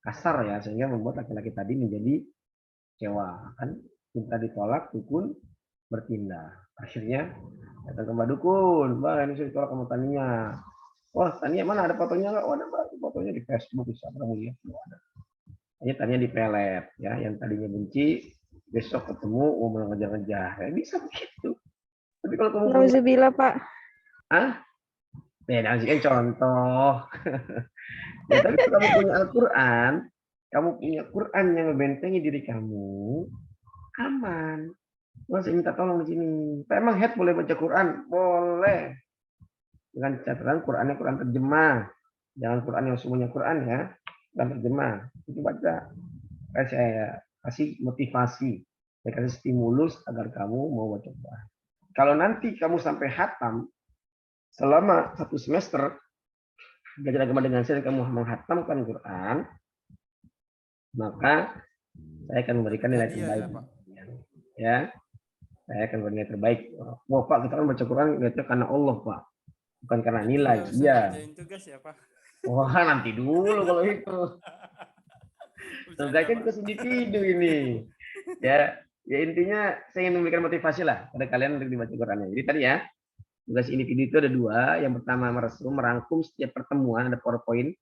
kasar ya sehingga membuat laki-laki tadi menjadi kecewa kan, cinta ditolak dukun bertindak. Akhirnya datang ke Mbak Dukun, Mbak ini saya ditolak sama Tania. Wah Tania mana ada fotonya nggak? Oh ada Mbak, fotonya di Facebook bisa kamu lihat. Hanya Tania dipelet ya, yang tadinya benci besok ketemu mau ngejar-ngejar, ya bisa begitu. Tapi kalau kamu Nauzubillah, Pak. Beda sih kan contoh. Ya, tapi kalau kamu punya Al-Quran, kamu punya Quran yang membentengi diri kamu, aman. Saya minta tolong di sini. Pak, emang head boleh baca Quran? Boleh. Dengan catatan Qurannya Quran terjemah. Jangan Quran yang semuanya Quran ya. Quran terjemah. Itu baca. Saya kasih motivasi, saya kasih stimulus agar kamu mau baca Quran. Kalau nanti kamu sampai hatam selama 1 semester belajar agama dengan saya dan kamu menghatamkan Quran, maka saya akan memberikan nilai terbaik. Ya, saya akan memberikan nilai terbaik. Wah Pak, kita kan baca Quran itu karena Allah Pak, bukan karena nilai. Iya. Wah nanti dulu kalau itu. Tugas kan ke individu ini. Ya, Ya intinya saya ingin memberikan motivasi lah pada kalian untuk dibaca Qurannya. Jadi tadi ya, tugas individu itu ada dua. Yang pertama merangkum setiap pertemuan, ada PowerPoint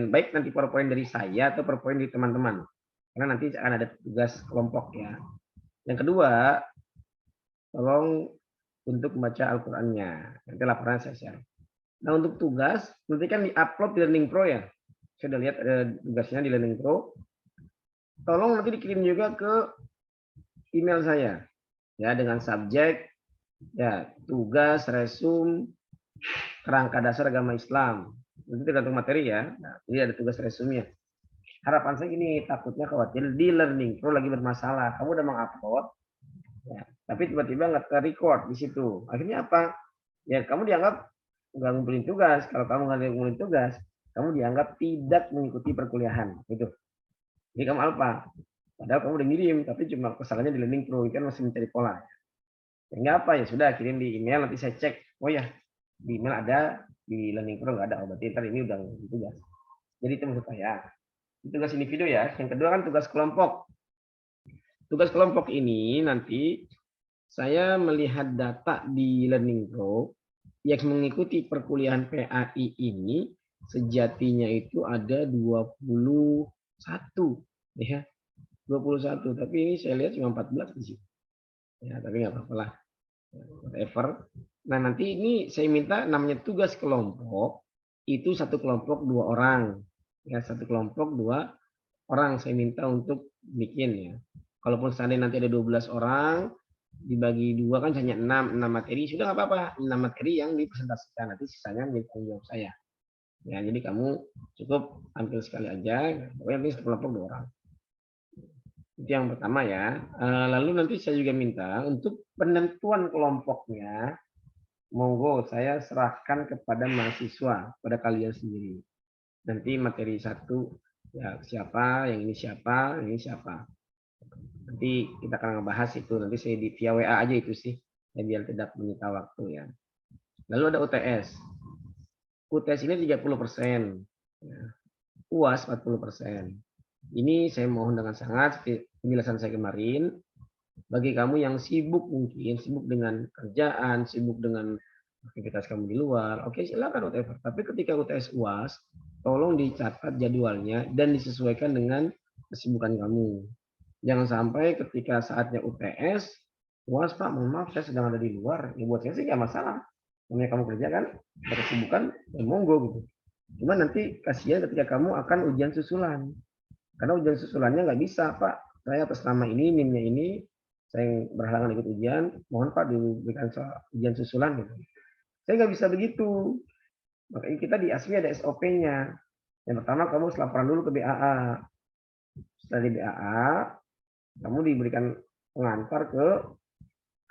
baik nanti PowerPoint dari saya atau PowerPoint dari teman-teman. Karena nanti akan ada tugas kelompok ya. Yang kedua, tolong untuk membaca Al-Qur'annya. Nanti laporan saya share. Nah, untuk tugas nanti kan di-upload di Learning Pro ya. Saya udah lihat ada tugasnya di Learning Pro. Tolong nanti dikirim juga ke email saya ya dengan subjek ya tugas resum kerangka dasar agama Islam. Nanti tergantung materi ya. Nah, jadi ada tugas resumnya. Harapan saya gini, takutnya khawatir di Learning Pro lagi bermasalah. Kamu udah mengupload, ya, tapi tiba-tiba nggak ter-record di situ. Akhirnya apa? Ya kamu dianggap nggak ngumpulin tugas. Kalau kamu nggak ngumpulin tugas, kamu dianggap tidak mengikuti perkuliahan. Gitu. Jadi kamu apa? Padahal kamu udah ngirim, tapi cuma kesalahannya di Learning Pro, kan masih mencari pola. Sehingga apa ya sudah kirim di email, nanti saya cek. Oh ya, di email ada, di Learning Pro nggak ada. Oh berarti ntar ini udah tugas. Jadi itu maksud saya. Tugas individu ya. Yang kedua kan tugas kelompok. Tugas kelompok ini nanti saya melihat data di Learning Pro yang mengikuti perkuliahan PAI ini sejatinya itu ada 21 ya. 21, tapi ini saya lihat cuma 14 di sini. Ya, tapi nggak apa-apa lah. Whatever. Nah, nanti ini saya minta namanya tugas kelompok, itu satu kelompok 2 orang. Ya, satu kelompok 2 orang saya minta untuk bikin ya. Kalaupun seandainya nanti ada 12 orang, dibagi 2 kan hanya 6 materi, sudah nggak apa-apa. 6 materi yang dipresentasikan, nanti sisanya menjadi tanggung jawab saya. Ya, jadi kamu cukup ambil sekali aja, pokoknya ini satu kelompok 2 orang. Itu yang pertama ya. Lalu nanti saya juga minta untuk penentuan kelompoknya, monggo saya serahkan kepada mahasiswa, pada kalian sendiri. Nanti materi 1 ya siapa, yang ini siapa, yang ini siapa. Nanti kita akan ngebahas itu. Nanti saya di via WA aja itu sih, ya, biar tidak menyita waktu ya. Lalu ada UTS. UTS ini 30%, ya. UAS 40%. Ini saya mohon dengan sangat penjelasan saya kemarin, bagi kamu yang sibuk mungkin, sibuk dengan kerjaan, sibuk dengan aktivitas kamu di luar, oke silakan whatever. Tapi ketika UTS UAS, tolong dicatat jadwalnya dan disesuaikan dengan kesibukan kamu. Jangan sampai ketika saatnya UTS, UAS Pak, mohon maaf saya sedang ada di luar. Ya buat saya sih nggak masalah. Namanya kamu kerja kan, ada kesibukan, ya monggo gitu. Cuma nanti kasihan ketika kamu akan ujian susulan. Karena ujian susulannya nggak bisa, Pak. Saya atas nama ini, NIM-nya ini, saya berhalangan ikut ujian, mohon Pak diberikan ujian susulan. Gitu. Saya nggak bisa begitu. Makanya kita di ASMI ada SOP-nya. Yang pertama kamu laporan dulu ke BAA. Setelah di BAA, kamu diberikan pengantar ke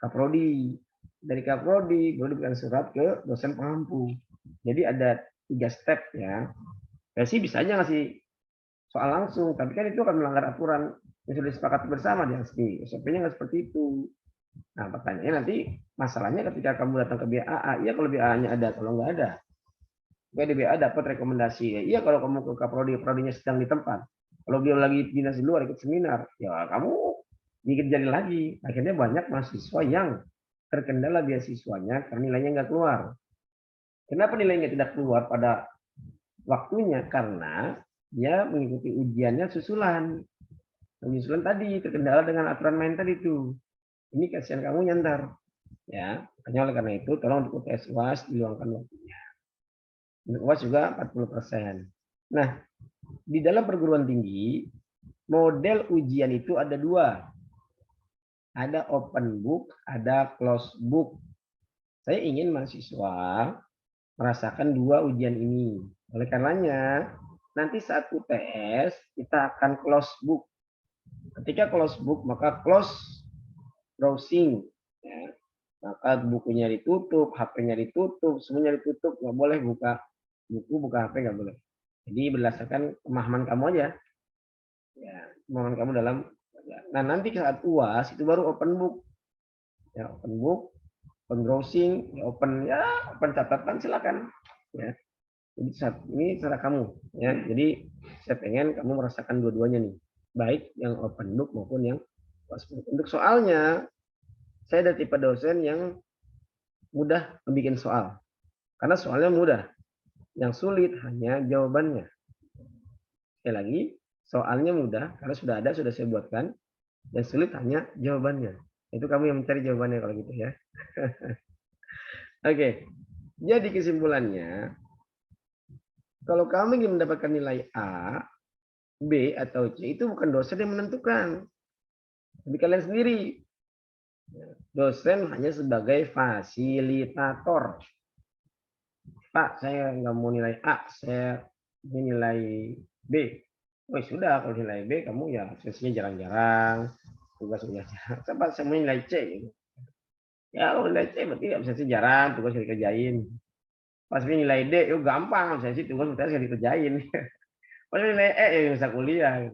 Kaprodi. Dari Kaprodi, baru diberikan surat ke dosen pengampu. Jadi ada 3 step ya. Ya sih bisa aja ngasih soal langsung, tapi kan itu akan melanggar aturan yang sudah disepakati bersama di ASMI. SOP-nya nggak seperti itu. Nah, pertanyaannya nanti masalahnya ketika kamu datang ke BAA, iya kalau BAA-nya ada, kalau nggak ada. Di BAA dapat rekomendasi, ya, iya kalau kamu ke Kaprodi, Prodinya sedang di tempat. Kalau dia lagi dinas di luar ikut seminar, ya kamu bikin jadi lagi. Akhirnya banyak mahasiswa yang terkendala beasiswanya karena nilainya nggak keluar. Kenapa nilainya tidak keluar pada waktunya? Karena dia mengikuti ujiannya susulan. Susulan tadi terkendala dengan aturan main tadi itu. Ini kasihan kamu nyantar. Ya, makanya oleh karena itu tolong untuk UTS UAS diluangkan waktunya. Untuk UAS juga 40%. Nah, di dalam perguruan tinggi model ujian itu ada 2. Ada open book, ada closed book. Saya ingin mahasiswa merasakan 2 ujian ini. Oleh karenanya nanti saat UTS kita akan close book. Ketika close book maka close browsing. Ya. Maka bukunya ditutup, HP-nya ditutup, semuanya ditutup. Nggak boleh buka buku, buka HP nggak boleh. Jadi berdasarkan pemahaman kamu aja. Ya, pemahaman kamu dalam. Nah nanti saat UAS itu baru open book. Ya, open book, open browsing, ya open catatan silakan. Ya. Jadi ini cara kamu ya. Jadi saya pengen kamu merasakan dua-duanya nih, baik yang open book maupun yang Untuk soalnya, saya ada tipe dosen yang mudah membuat soal. Karena soalnya mudah. Yang sulit hanya jawabannya. Sekali lagi, soalnya mudah karena sudah ada, sudah saya buatkan. Yang sulit hanya jawabannya. Itu kamu yang mencari jawabannya kalau gitu ya. Oke. Jadi kesimpulannya, kalau kamu ingin mendapatkan nilai A, B, atau C, itu bukan dosen yang menentukan. Tapi kalian sendiri. Dosen hanya sebagai fasilitator. Pak, saya nggak mau nilai A, saya mau nilai B. Oh sudah, kalau nilai B kamu ya sesinya jarang-jarang, tugasnya jarang. Pak, saya mau nilai C. Ya kalau nilai C berarti sesi jarang, tugas yang dikerjain. Pas nilai D, yuk gampang, sesi tugas yang dikerjain. Pas nilai E, ya bisa kuliah.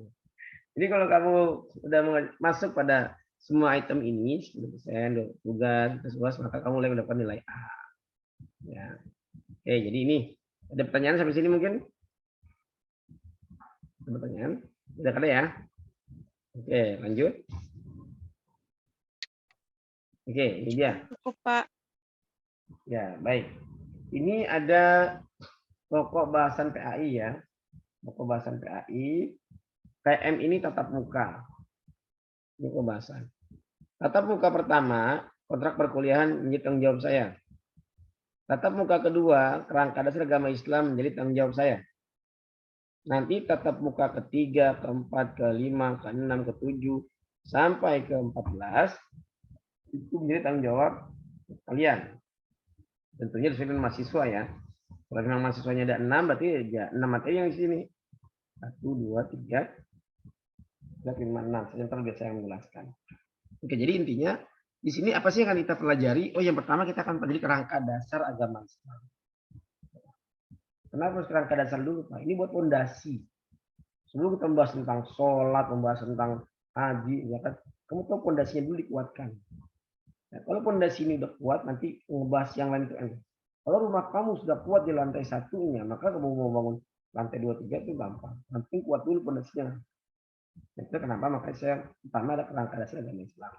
Jadi kalau kamu sudah masuk pada semua item ini, 10%, tugas, maka kamu mulai mendapatkan nilai A. Ya. Oke, jadi ini ada pertanyaan sampai sini mungkin? Ada pertanyaan? Udah ada ya? Oke, lanjut. Oke, ini dia. Cukup, Pak. Ya, baik. Ini ada pokok bahasan PAI ya. Pokok bahasan PAI. PM ini tatap muka. Ini pembahasan. Tatap muka pertama, kontrak perkuliahan menjadi tanggung jawab saya. Tatap muka kedua, kerangka dasar agama Islam menjadi tanggung jawab saya. Nanti tatap muka ketiga, keempat, kelima, keenam, ketujuh, sampai ke-14, itu menjadi tanggung jawab kalian. Tentunya sesuai dengan mahasiswa ya. Kalau memang mahasiswanya ada 6, berarti ya 6 materi yang di sini. 1, 2, 3, 4, 5, 6. Sebentar biar saya menjelaskan. Oke, jadi intinya di sini apa sih yang akan kita pelajari? Oh, yang pertama kita akan pelajari kerangka dasar agama Islam. Kenapa harus kerangka dasar dulu, Pak? Ini buat fondasi. Sebelum kita membahas tentang sholat, membahas tentang haji, ya kan? Kamu tahu fondasinya dulu dikuatkan. Nah, kalau fondasi ini udah kuat, nanti ngebahas yang lain itu enak. Kalau rumah kamu sudah kuat di lantai satunya, maka kamu mau bangun lantai 2, 3 itu gampang. Nanti kuat dulu fondasinya. Itu kenapa makanya saya pertama ada kerangka dasar agama Islam.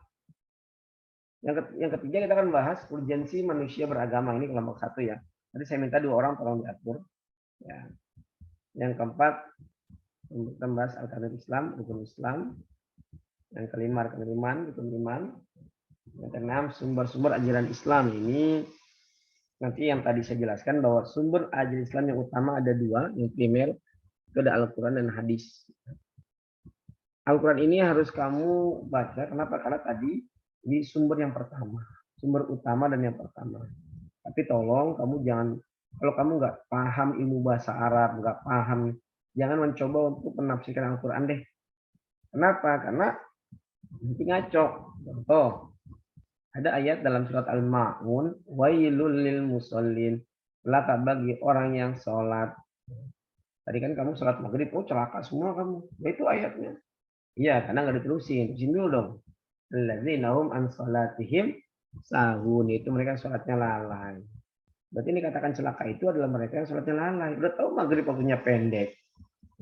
Yang ketiga kita akan bahas urgensi manusia beragama, ini kelompok 1 ya. Tadi saya minta 2 orang tolong diatur. Ya. Yang keempat kita bahas alternatif Islam, rukun Islam. Yang kelima rukun iman, rukun iman. Yang keenam sumber-sumber ajaran Islam. Ini nanti yang tadi saya jelaskan bahwa sumber ajaran Islam yang utama ada 2, yang primer itu ada Al-Quran dan hadis. Al-Quran ini harus kamu baca. Kenapa? Karena tadi ini sumber yang pertama, sumber utama dan yang pertama. Tapi tolong kamu jangan, kalau kamu nggak paham ilmu bahasa Arab, nggak paham, jangan mencoba untuk menafsirkan Al-Quran deh. Kenapa? Karena nanti ngaco. Contoh, ada ayat dalam surat Al-Ma'un, wailul lil musallin, celaka bagi orang yang sholat. Tadi kan kamu sholat maghrib, oh celaka semua kamu. Nah, itu ayatnya. Iya, karena nggak diterusin. Terusin dulu dong. Alladzina hum an sholatihim sahun, itu mereka sholatnya lalai. Berarti ini katakan celaka itu adalah mereka yang sholatnya lalai. Udah tahu maghrib waktunya pendek.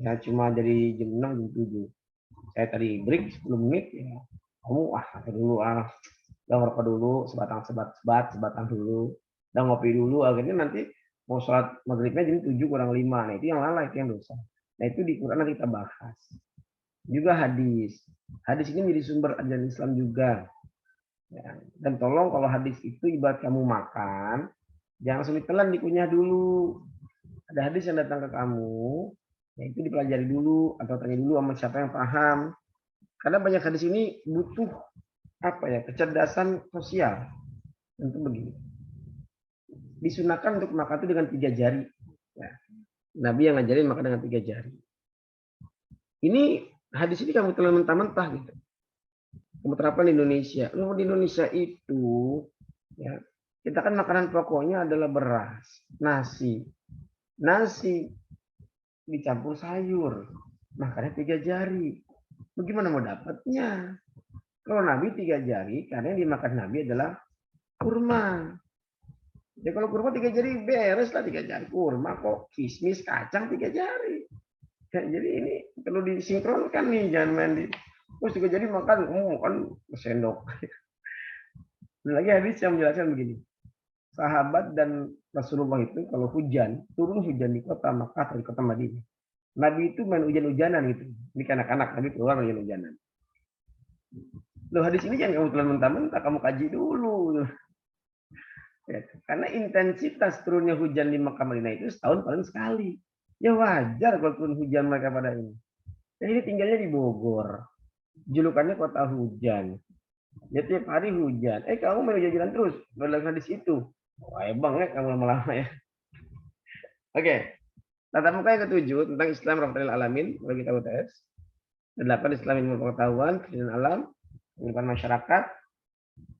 Ya cuma dari jam 6 jam 7. Saya tadi break 10 menit ya. Kamu dulu udah ngerokok dulu, sebatang dulu. Udah ngopi dulu, akhirnya nanti mau sholat maghribnya jam 7 kurang 5. Nah, itu yang lalai, itu yang dosa. Nah, itu di Quran nanti kita bahas. Juga hadis. Hadis ini menjadi sumber ajaran Islam juga. Ya. Dan tolong kalau hadis itu ibarat kamu makan, jangan langsung ditelan, dikunyah dulu. Ada hadis yang datang ke kamu, ya itu dipelajari dulu atau tanya dulu sama siapa yang paham. Karena banyak hadis ini butuh kecerdasan sosial. Tentu begini. Disunahkan untuk makan itu dengan 3 jari. Ya. Nabi yang ngajarin makan dengan 3 jari. Ini hadis ini kamu telan mentah-mentah gitu. Kamu terapkan di Indonesia. Di Indonesia itu ya, kita kan makanan pokoknya adalah beras, nasi. Nasi dicampur sayur. Makannya 3 jari. Bagaimana mau dapatnya? Kalau Nabi 3 jari, karena yang dimakan Nabi adalah kurma. Ya kalau kurma 3 jari beres lah 3 jari. Kurma kok kismis, kacang 3 jari. Ya, jadi ini perlu disinkronkan nih, jangan main di Terus juga jadi makan, makan sendok. Dan lagi hadis yang menjelaskan begini. Sahabat dan Rasulullah itu kalau hujan, turun hujan di kota Makkah atau di kota Madinah. Nabi itu main hujan-hujanan gitu. Ini anak-anak, Nabi keluar hujan-hujanan. Loh, hadis ini jangan kamu telan mentah-mentah, kamu kaji dulu. Ya, karena intensitas turunnya hujan di Makkah Madinah itu setahun paling sekali. Ya wajar kalau turun hujan mereka pada ini. Dan ini tinggalnya di Bogor. Julukannya kota hujan. Ya tiap hari hujan. Kamu main hujan-hujanan terus. Dalam hadis itu. Wah, banget kamu lama-lama ya. Oke. Tatap muka yang ketujuh tentang Islam rahmatil alamin bagi kita UTS. 8 Islam ilmu pengetahuan, kehidupan alam, kehidupan masyarakat,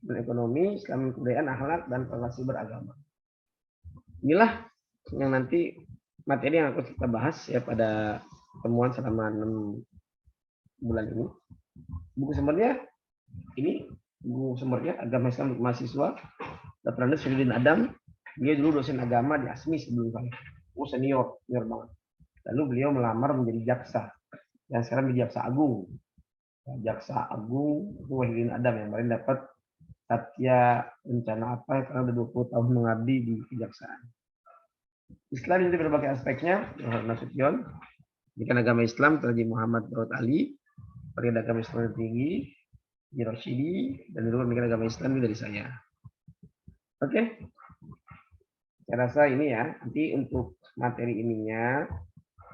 dan ekonomi, Islam kebudayaan, akhlak, dan relasi beragama. Inilah yang nanti materi yang akan kita bahas ya pada pertemuan selama 6 bulan ini. Buku sumbernya ini, buku sumbernya Agama Islam untuk Mahasiswa, Dr. Andes Syuruddin Adam. Dia dulu dosen agama di ASMI sebelum saya. Senior banget. Lalu beliau melamar menjadi jaksa. Yang sekarang menjadi jaksa agung. Jaksa agung itu Wahyudin Adam yang kemarin dapat Satya Rencana apa karena udah 20 tahun mengabdi di kejaksaan. Islam itu berbagai aspeknya. Nasution, pendidikan agama Islam terjadi Muhammad Daud Ali, pendidikan agama Islam tinggi, Jiroshidi, dan dulu pendidikan agama Islam dari saya. Oke. Saya rasa ini ya, nanti untuk materi ininya,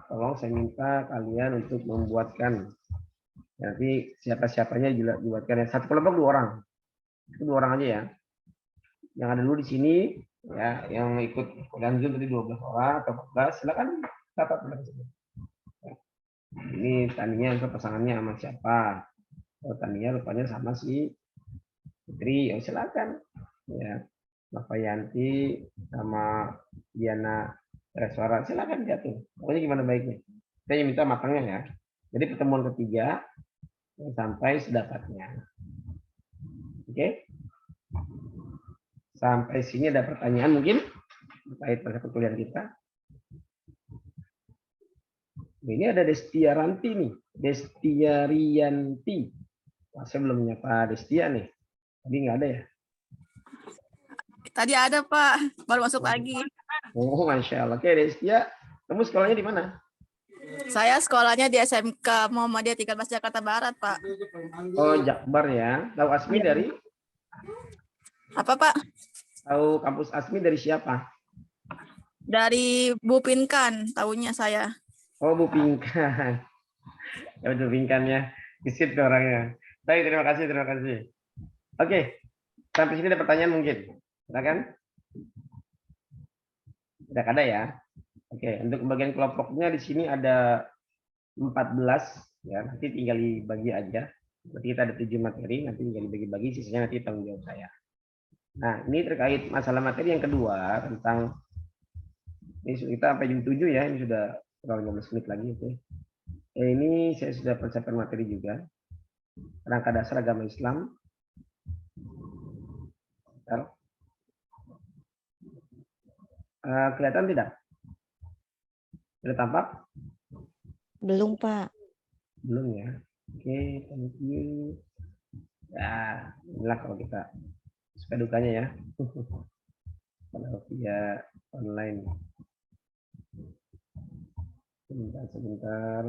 tolong saya minta kalian untuk membuatkan. Nanti siapa-siapanya juga dibuatkan ya. Satu kelompok 2 orang. Itu 2 orang aja ya. Yang ada dulu di sini, ya, yang ikut dan Zoom tadi 12 orang atau 14, silakan catat. Ini Tania untuk pasangannya sama siapa? Oh, Tania rupanya sama si Putri, ya silakan. Ya. Bapak Yanti sama Diana Reswara, silakan jatuh. Pokoknya gimana baiknya. Saya minta matangnya ya. Jadi pertemuan ketiga sampai sedapatnya. Oke? Sampai sini ada pertanyaan mungkin terkait pada perkuliahan kita. Ini ada Destiaranti nih, Destiarianti. Wah, saya belum menyapa Destia nih. Tadi nggak ada ya? Tadi ada Pak, baru masuk lagi. Oh, Masya Allah. Oke, Destia, kamu sekolahnya di mana? Saya sekolahnya di SMK Muhammadiyah 13 Jakarta Barat, Pak. Oh, Jakbar ya. Tahu Asmi dari? Apa, Pak? Tahu kampus Asmi dari siapa? Dari Bu Pinkan, tahunya saya. Oh, Bu Pinkan. Ya, Bu Pinkan ya. Visit tuh orangnya. Baik, terima kasih. Oke, sampai sini ada pertanyaan mungkin. Silakan. Tidak ada ya. Oke, untuk bagian kelompoknya di sini ada 14 ya, nanti tinggal dibagi aja. Berarti kita ada 7 materi, nanti tinggal dibagi-bagi, sisanya nanti tanggung jawab saya. Nah, ini terkait masalah materi yang kedua tentang ini kita sampai jam 7 ya, ini sudah kurang 15 menit lagi itu. Ini saya sudah persiapkan materi juga. Rangka dasar agama Islam. Kelihatan tidak? Sudah tampak? Belum, Pak. Belum ya. Oke, thank you. Ya, inilah kalau kita suka dukanya ya. Kalau via online. Sebentar.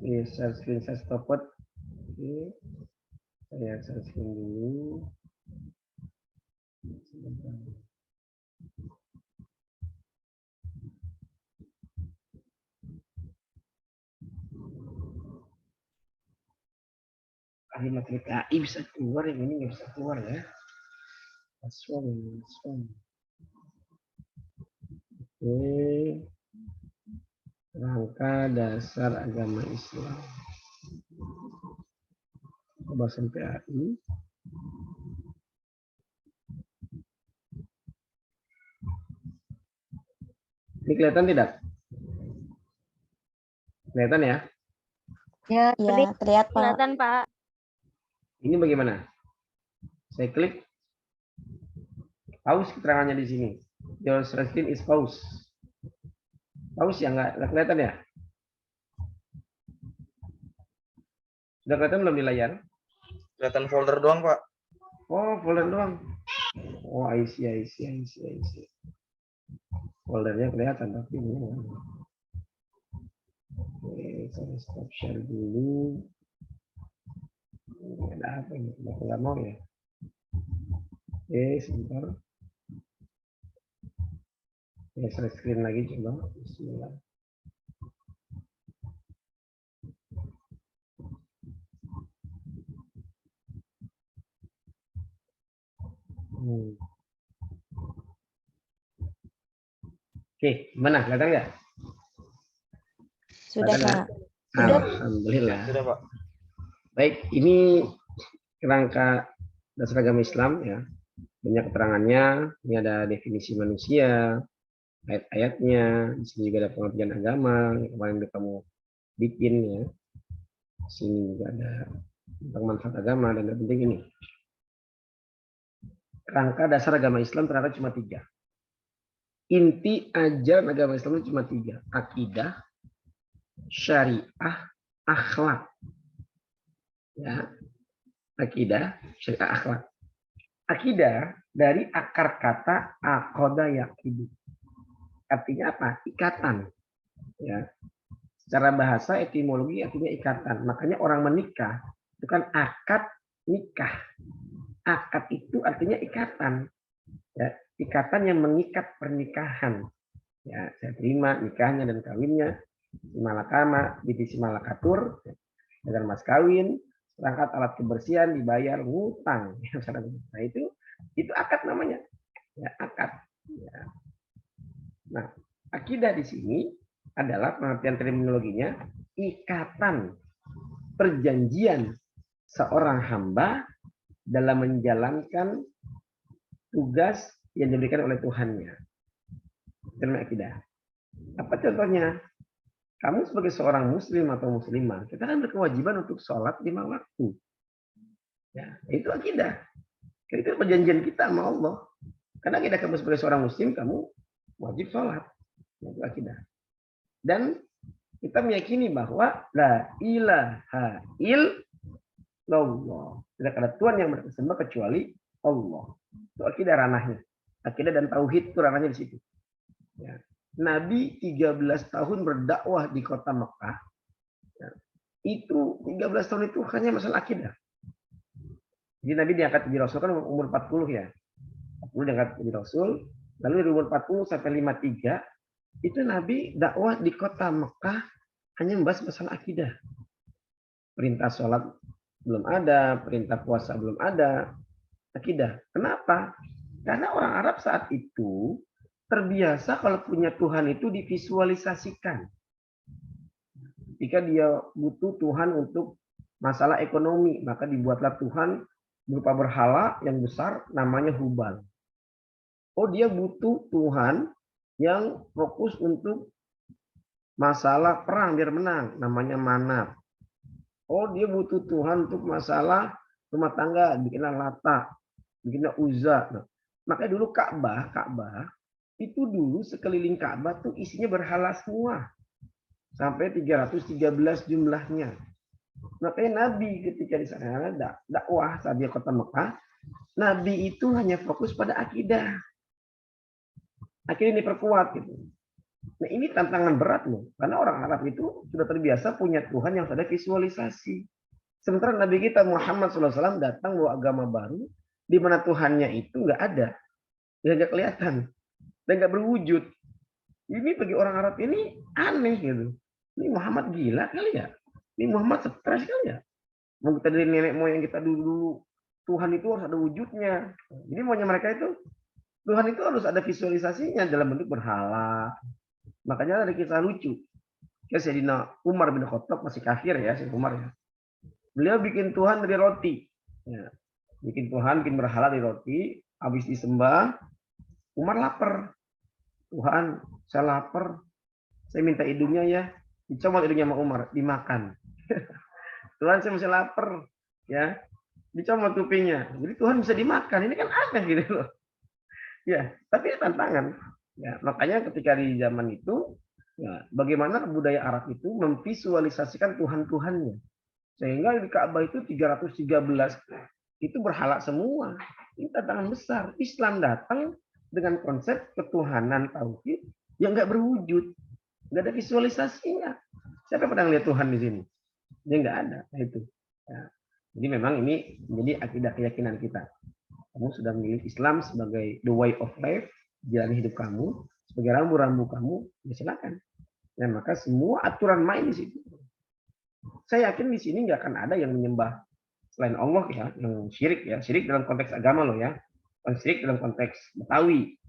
Share screen saya stop. Oke, saya share screen dulu. Sebentar. Materi KI bisa keluar, yang ini nggak bisa keluar ya. Oke. Rangka dasar agama Islam. Pembahasan PAI. Ini kelihatan tidak? Kelihatan ya? Ya, Ya, terlihat, Pak. kelihatan Pak. Ini bagaimana? Saya klik. Paus keterangannya di sini. Your screen is pause. Pause ya, nggak kelihatan ya? Sudah kelihatan belum di layar? Kelihatan folder doang, Pak. Oh, folder doang. Oh, I see. Foldernya kelihatan tapi ini. Oke, saya stop share dulu. Ini ada apa ini? Nggak mau ya? Oke, sebentar. Ya, share screen lagi coba. Bismillah. Oke, gimana? Kelihatan nggak? Sudah, Kelihatan Pak. nggak? Alhamdulillah. Sudah, Pak. Baik, ini kerangka dasar agama Islam ya. Banyak keterangannya. Ini ada definisi manusia, ayat-ayatnya. Di sini juga ada pengertian agama yang kemarin udah kamu bikin ya. Di sini juga ada tentang manfaat agama dan yang penting ini. Kerangka dasar agama Islam ternyata cuma 3. Inti ajaran agama Islam itu cuma 3. Akidah, syariah, akhlak. Ya. Akidah, syariah, akhlak. Akidah dari akar kata aqada yaqidu. Artinya apa? Ikatan. Ya. Secara bahasa etimologi artinya ikatan. Makanya orang menikah itu kan akad nikah. Akad itu artinya ikatan. Ya, ikatan yang mengikat pernikahan. Ya, saya terima nikahnya dan kawinnya. Simalakama, binti simalakatur, dengan mas kawin, perangkat alat kebersihan, dibayar, ngutang. Nah itu akad namanya. Ya, akad. Ya. Nah, akidah di sini adalah pengertian terminologinya ikatan perjanjian seorang hamba dalam menjalankan tugas yang diberikan oleh Tuhannya. Itu namanya akidah. Apa contohnya? Kamu sebagai seorang muslim atau muslimah, kita kan berkewajiban untuk sholat 5 waktu. Ya, itu akidah. Itu perjanjian kita sama Allah. Karena akidah kamu sebagai seorang muslim, kamu wajib sholat. Itu akidah. Dan kita meyakini bahwa la ilaha illallah. Tidak ada Tuhan yang berkesembuh kecuali Allah. Itu akidah ranahnya. Akidah dan tauhid itu ranahnya di situ. Ya. Nabi 13 tahun berdakwah di kota Mekah. Ya. Itu 13 tahun itu hanya masalah akidah. Jadi Nabi diangkat jadi Rasul kan umur 40 ya. 40 diangkat jadi Rasul. Lalu dari umur 40 sampai 53 itu Nabi dakwah di kota Mekah hanya membahas masalah akidah. Perintah sholat belum ada, perintah puasa belum ada, akidah. Kenapa? Karena orang Arab saat itu terbiasa kalau punya Tuhan itu divisualisasikan. Jika dia butuh Tuhan untuk masalah ekonomi, maka dibuatlah Tuhan berupa berhala yang besar namanya Hubal. Oh, dia butuh Tuhan yang fokus untuk masalah perang biar menang, namanya Manat. Oh, dia butuh Tuhan untuk masalah rumah tangga, bikinlah Lata, bikinlah Uzza. Nah, makanya dulu Ka'bah itu dulu sekeliling Ka'bah tuh isinya berhala semua. Sampai 313 jumlahnya. Makanya Nabi ketika di sana dakwah saat dia kota Mekah, Nabi itu hanya fokus pada akidah. Akhirnya diperkuat gitu. Nah, ini tantangan berat loh, karena orang Arab itu sudah terbiasa punya Tuhan yang ada visualisasi. Sementara Nabi kita Muhammad SAW datang bawa agama baru, di mana Tuhannya itu nggak ada, nggak kelihatan, dan nggak berwujud. Ini bagi orang Arab ini aneh gitu. Ini Muhammad gila kali ya? Ini Muhammad stres kali ya? Mau kita dari nenek moyang kita dulu, Tuhan itu harus ada wujudnya. Jadi maunya mereka itu Tuhan itu harus ada visualisasinya dalam bentuk berhala. Makanya ada kisah lucu. Ya, Sayyidina Umar bin Khattab masih kafir ya, Sayyidina Umar ya. Beliau bikin Tuhan dari roti. Ya. Bikin Tuhan, bikin berhala dari roti. Habis disembah, Umar lapar. Tuhan, saya lapar. Saya minta hidungnya ya. Dicomot hidungnya sama Umar, dimakan. Tuhan, saya masih lapar. Ya. Dicomot kupingnya. Jadi Tuhan bisa dimakan. Ini kan aneh gitu loh. Ya, tapi tantangan. Ya, makanya ketika di zaman itu, ya, bagaimana budaya Arab itu memvisualisasikan Tuhan-Tuhannya. Sehingga di Ka'bah itu 313 itu berhala semua. Ini tantangan besar. Islam datang dengan konsep ketuhanan tauhid yang nggak berwujud, nggak ada visualisasinya. Siapa yang pernah lihat Tuhan di sini? Dia nggak ada. Nah, itu. Ya. Jadi memang ini menjadi akidah keyakinan kita. Kamu sudah memilih Islam sebagai the way of life, jalan hidup kamu, sebagai rambu-rambu kamu, ya silakan. Ya, maka semua aturan main di situ. Saya yakin di sini nggak akan ada yang menyembah selain Allah ya, yang syirik ya, syirik dalam konteks agama loh ya, bukan syirik dalam konteks Betawi.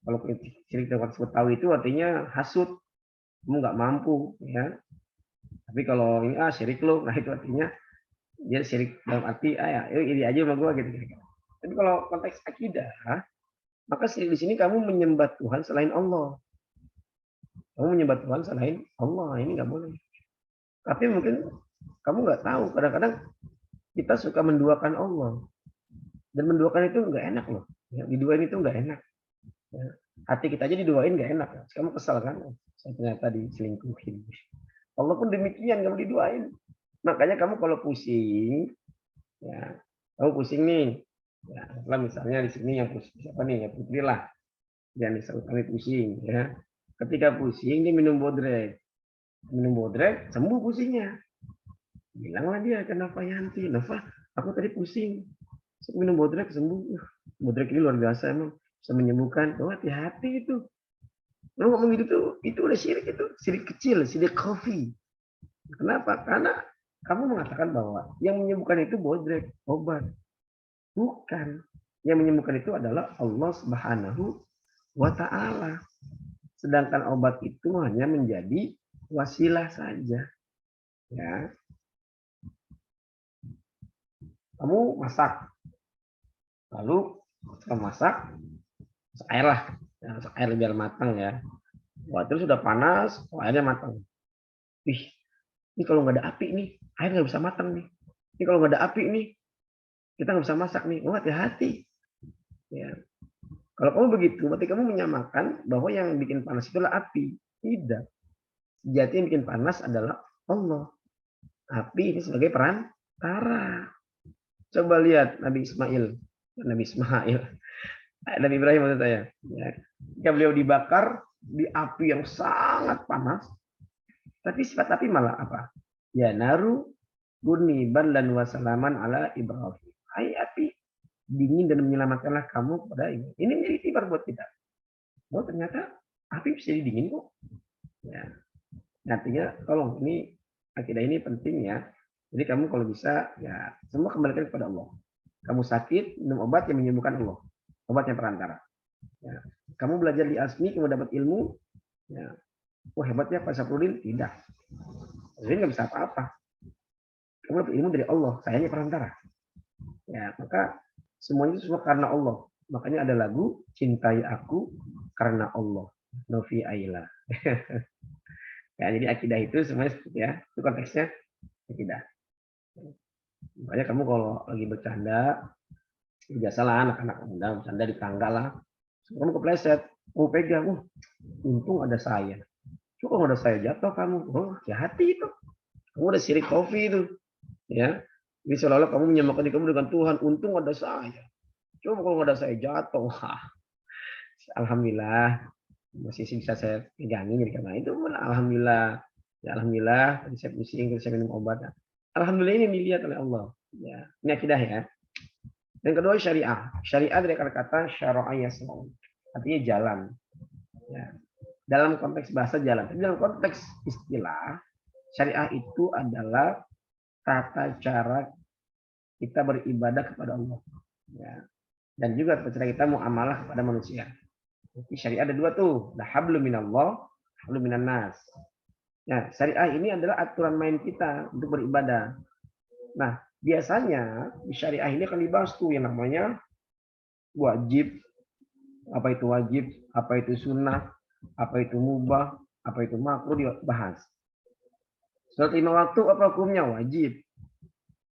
Kalau syirik dalam konteks Betawi itu artinya hasut, kamu nggak mampu ya. Tapi kalau ini syirik lo, nah itu artinya dia syirik dalam arti ya ini aja sama gua gitu. Tapi kalau konteks akidah, maka di sini kamu menyembah Tuhan selain Allah. Kamu menyembah Tuhan selain Allah, ini nggak boleh. Tapi mungkin kamu nggak tahu, kadang-kadang kita suka menduakan Allah. Dan menduakan itu nggak enak loh. Ya, diduain itu nggak enak. Ya, hati kita aja diduain nggak enak. Kamu kesal kan? Saya ternyata diselingkuhin. Allah pun demikian, kamu diduain. Makanya kamu kalau pusing, ya, kamu pusing nih. Ya, misalnya di sini yang pusing siapa nih? Ya Putri lah. Jangan disebut kami pusing. Ya. Ketika pusing, dia minum bodrek. Minum bodrek, sembuh pusingnya. Bilanglah dia ke Nova Yanti, Nova, aku tadi pusing. Minum bodrek sembuh. Bodrek ini luar biasa emang, bisa menyembuhkan. Oh, hati-hati itu. Lu ngomong gitu itu udah syirik, itu syirik kecil, syirik kopi. Kenapa? Karena kamu mengatakan bahwa yang menyembuhkan itu bodrek, obat. Bukan. Yang menyembuhkan itu adalah Allah Subhanahu wa Ta'ala. Sedangkan obat itu hanya menjadi wasilah saja. Ya. Kamu masak. Lalu setelah masak air lah. Ya, air biar matang ya. Wah, terus sudah panas, airnya matang. Ih, ini kalau nggak ada api nih, air nggak bisa matang nih. Ini kalau nggak ada api nih, kita nggak bisa masak nih. Oh, hati-hati. Ya. Kalau kamu begitu, berarti kamu menyamakan bahwa yang bikin panas itulah api. Tidak. Sejati yang bikin panas adalah Allah. Api ini sebagai perantara. Coba lihat Nabi Ismail. Nabi Ibrahim maksud saya. Ya. Jika beliau dibakar di api yang sangat panas, tapi sifat api malah apa? Ya naru guniban dan wasalaman ala Ibrahim. Hai api, dingin dan menyelamatkanlah kamu pada ini. Ini menjadi tibar buat kita. Oh ternyata api bisa jadi dingin kok. Ya. Artinya tolong ini akidah ini penting ya. Jadi kamu kalau bisa ya semua kembalikan kepada Allah. Kamu sakit, minum obat yang menyembuhkan Allah. Obat yang perantara. Ya. Kamu belajar di Asmi, kamu dapat ilmu. Ya. Wah hebatnya Pak Saprudin. Tidak. Jadi nggak bisa apa-apa. Kamu dapat ilmu dari Allah. Sayangnya perantara. Ya, maka semuanya itu semua karena Allah. Makanya ada lagu Cintai Aku Karena Allah. Novi Aila. Ya, jadi akidah itu semuanya ya. Itu konteksnya akidah. Makanya kamu kalau lagi bercanda, biasalah anak-anak muda bercanda di tangga lah. Kamu kepleset, kamu pegang, untung ada saya. Coba kalau ada saya jatuh kamu, hati itu. Kamu udah syirik kopi itu, ya. Ini seolah-olah kamu menyamakan diri kamu dengan Tuhan. Untung ada saya. Coba kalau nggak ada saya jatuh, alhamdulillah masih bisa saya pegangin jadi karena itu. Alhamdulillah, ya alhamdulillah. Tadi saya pusing, tadi saya minum obat. Alhamdulillah ini dilihat oleh Allah. Ya, ini akidah ya. Yang kedua syariah. Syariah dari kata syara'a yasma'u. Artinya jalan. Ya. Dalam konteks bahasa jalan. Tapi dalam konteks istilah, syariah itu adalah tata cara kita beribadah kepada Allah. Ya. Dan juga tata cara kita muamalah kepada manusia. Jadi syariah ada dua tuh. Ada hablum minallah, hablum minan nas. Nah, syariah ini adalah aturan main kita untuk beribadah. Nah, biasanya di syariah ini akan dibahas tuh yang namanya wajib, apa itu wajib, apa itu sunnah, apa itu mubah, apa itu makruh dibahas. Sholat 5 waktu apa hukumnya? Wajib.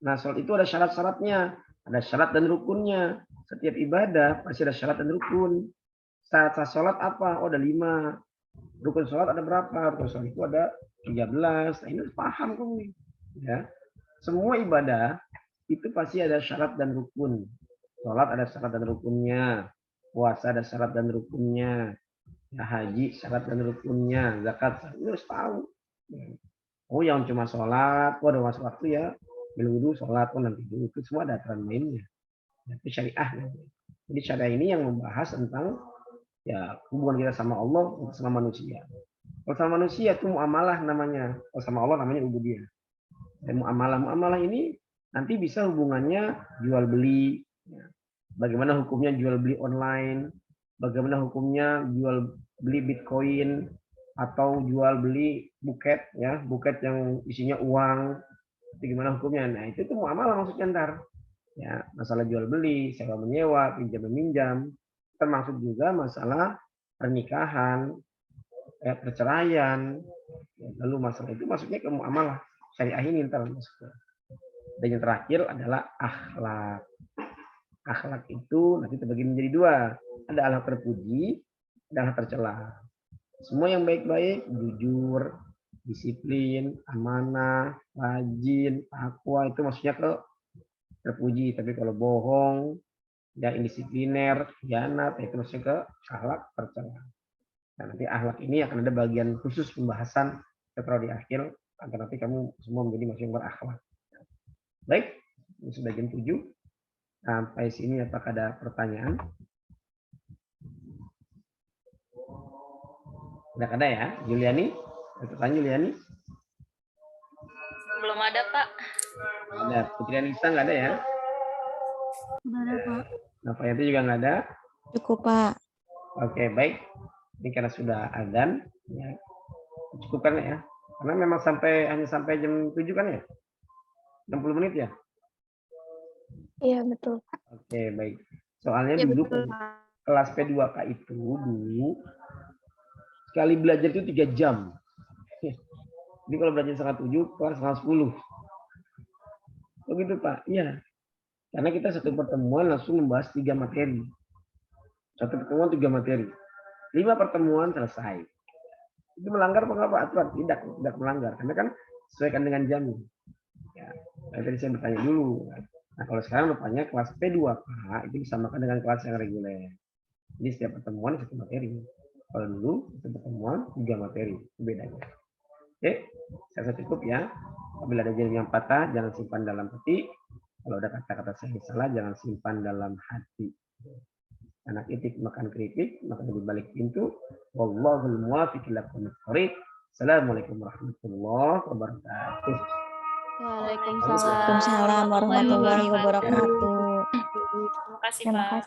Nah, sholat itu ada syarat-syaratnya, ada syarat dan rukunnya. Setiap ibadah pasti ada syarat dan rukun. Syarat sholat apa? Oh, ada 5. Rukun sholat ada berapa? Rukun sholat itu ada 13. Nah, ini harus paham kamu nih. Ya. Semua ibadah itu pasti ada syarat dan rukun. Sholat ada syarat dan rukunnya. Puasa ada syarat dan rukunnya. Ya, haji syarat dan rukunnya. Zakat ini harus tahu. Oh, yang cuma sholat, oh ada masa waktu ya. Wudhu, sholat, oh nanti dulu. Itu semua ada aturan mainnya. Itu syariah. Jadi syariah ini yang membahas tentang ya hubungan kita sama Allah, sama manusia. Kalau sama manusia itu muamalah namanya. Kalau sama Allah namanya ubudiyah. Dan muamalah ini nanti bisa hubungannya jual beli. Bagaimana hukumnya jual beli online? Bagaimana hukumnya jual beli Bitcoin atau jual beli buket ya, buket yang isinya uang. Itu gimana hukumnya? Nah, itu tuh muamalah maksudnya ntar. Ya, masalah jual beli, sewa menyewa, pinjam meminjam, termasuk juga masalah pernikahan, perceraian. Lalu masalah itu masuknya ke muamalah syariah ini ntar masuknya. Dan yang terakhir adalah akhlak. Akhlak itu nanti terbagi menjadi 2. Ada akhlak terpuji, ada akhlak tercela. Semua yang baik-baik, jujur, disiplin, amanah, rajin, takwa itu maksudnya ke terpuji. Tapi kalau bohong, ya indisipliner, khianat, itu maksudnya ke akhlak tercela. Nah, nanti akhlak ini akan ada bagian khusus pembahasan setelah di akhir agar nanti kamu semua menjadi manusia yang berakhlak. Baik, ini sudah jam 7. Sampai sini apakah ada pertanyaan? Tidak ada ya, Juliani? Pertanyaan Juliani? Belum ada, Pak. Ada. Putri Anissa nggak ada ya? Udah ada, Pak. Nafayati juga nggak ada? Cukup, Pak. Oke, baik. Ini karena sudah adzan, ya. Cukup kan ya? Karena memang hanya sampai jam 7 kan ya? 60 menit ya? Iya, betul, Pak. Oke, baik. Soalnya Ya, dulu betul, Pak. kelas P2K itu dulu sekali belajar itu 3 jam. Jadi kalau belajar setengah 7, kelas setengah 10. Begitu Pak? Iya. Karena kita satu pertemuan langsung membahas 3 materi. Satu pertemuan 3 materi. 5 pertemuan selesai. Itu melanggar apa aturan? Tidak melanggar. Karena kan sesuaikan dengan jam. Ya, tadi saya bertanya dulu. Nah, kalau sekarang rupanya kelas P2K itu disamakan dengan kelas yang reguler. Jadi setiap pertemuan 1 materi. Kalau dulu satu pertemuan 3 materi. Itu bedanya. Oke, saya rasa cukup ya. Apabila ada jarum yang patah, jangan simpan dalam hati. Kalau ada kata-kata saya salah, jangan simpan dalam hati. Anak itik makan keripik, maka di balik pintu. Wallahul muwaffiq ila aqwamit thoriq. Assalamualaikum warahmatullahi wabarakatuh. Waalaikumsalam. Waalaikumsalam warahmatullahi wabarakatuh. Terima kasih, Terima Pak. kasih.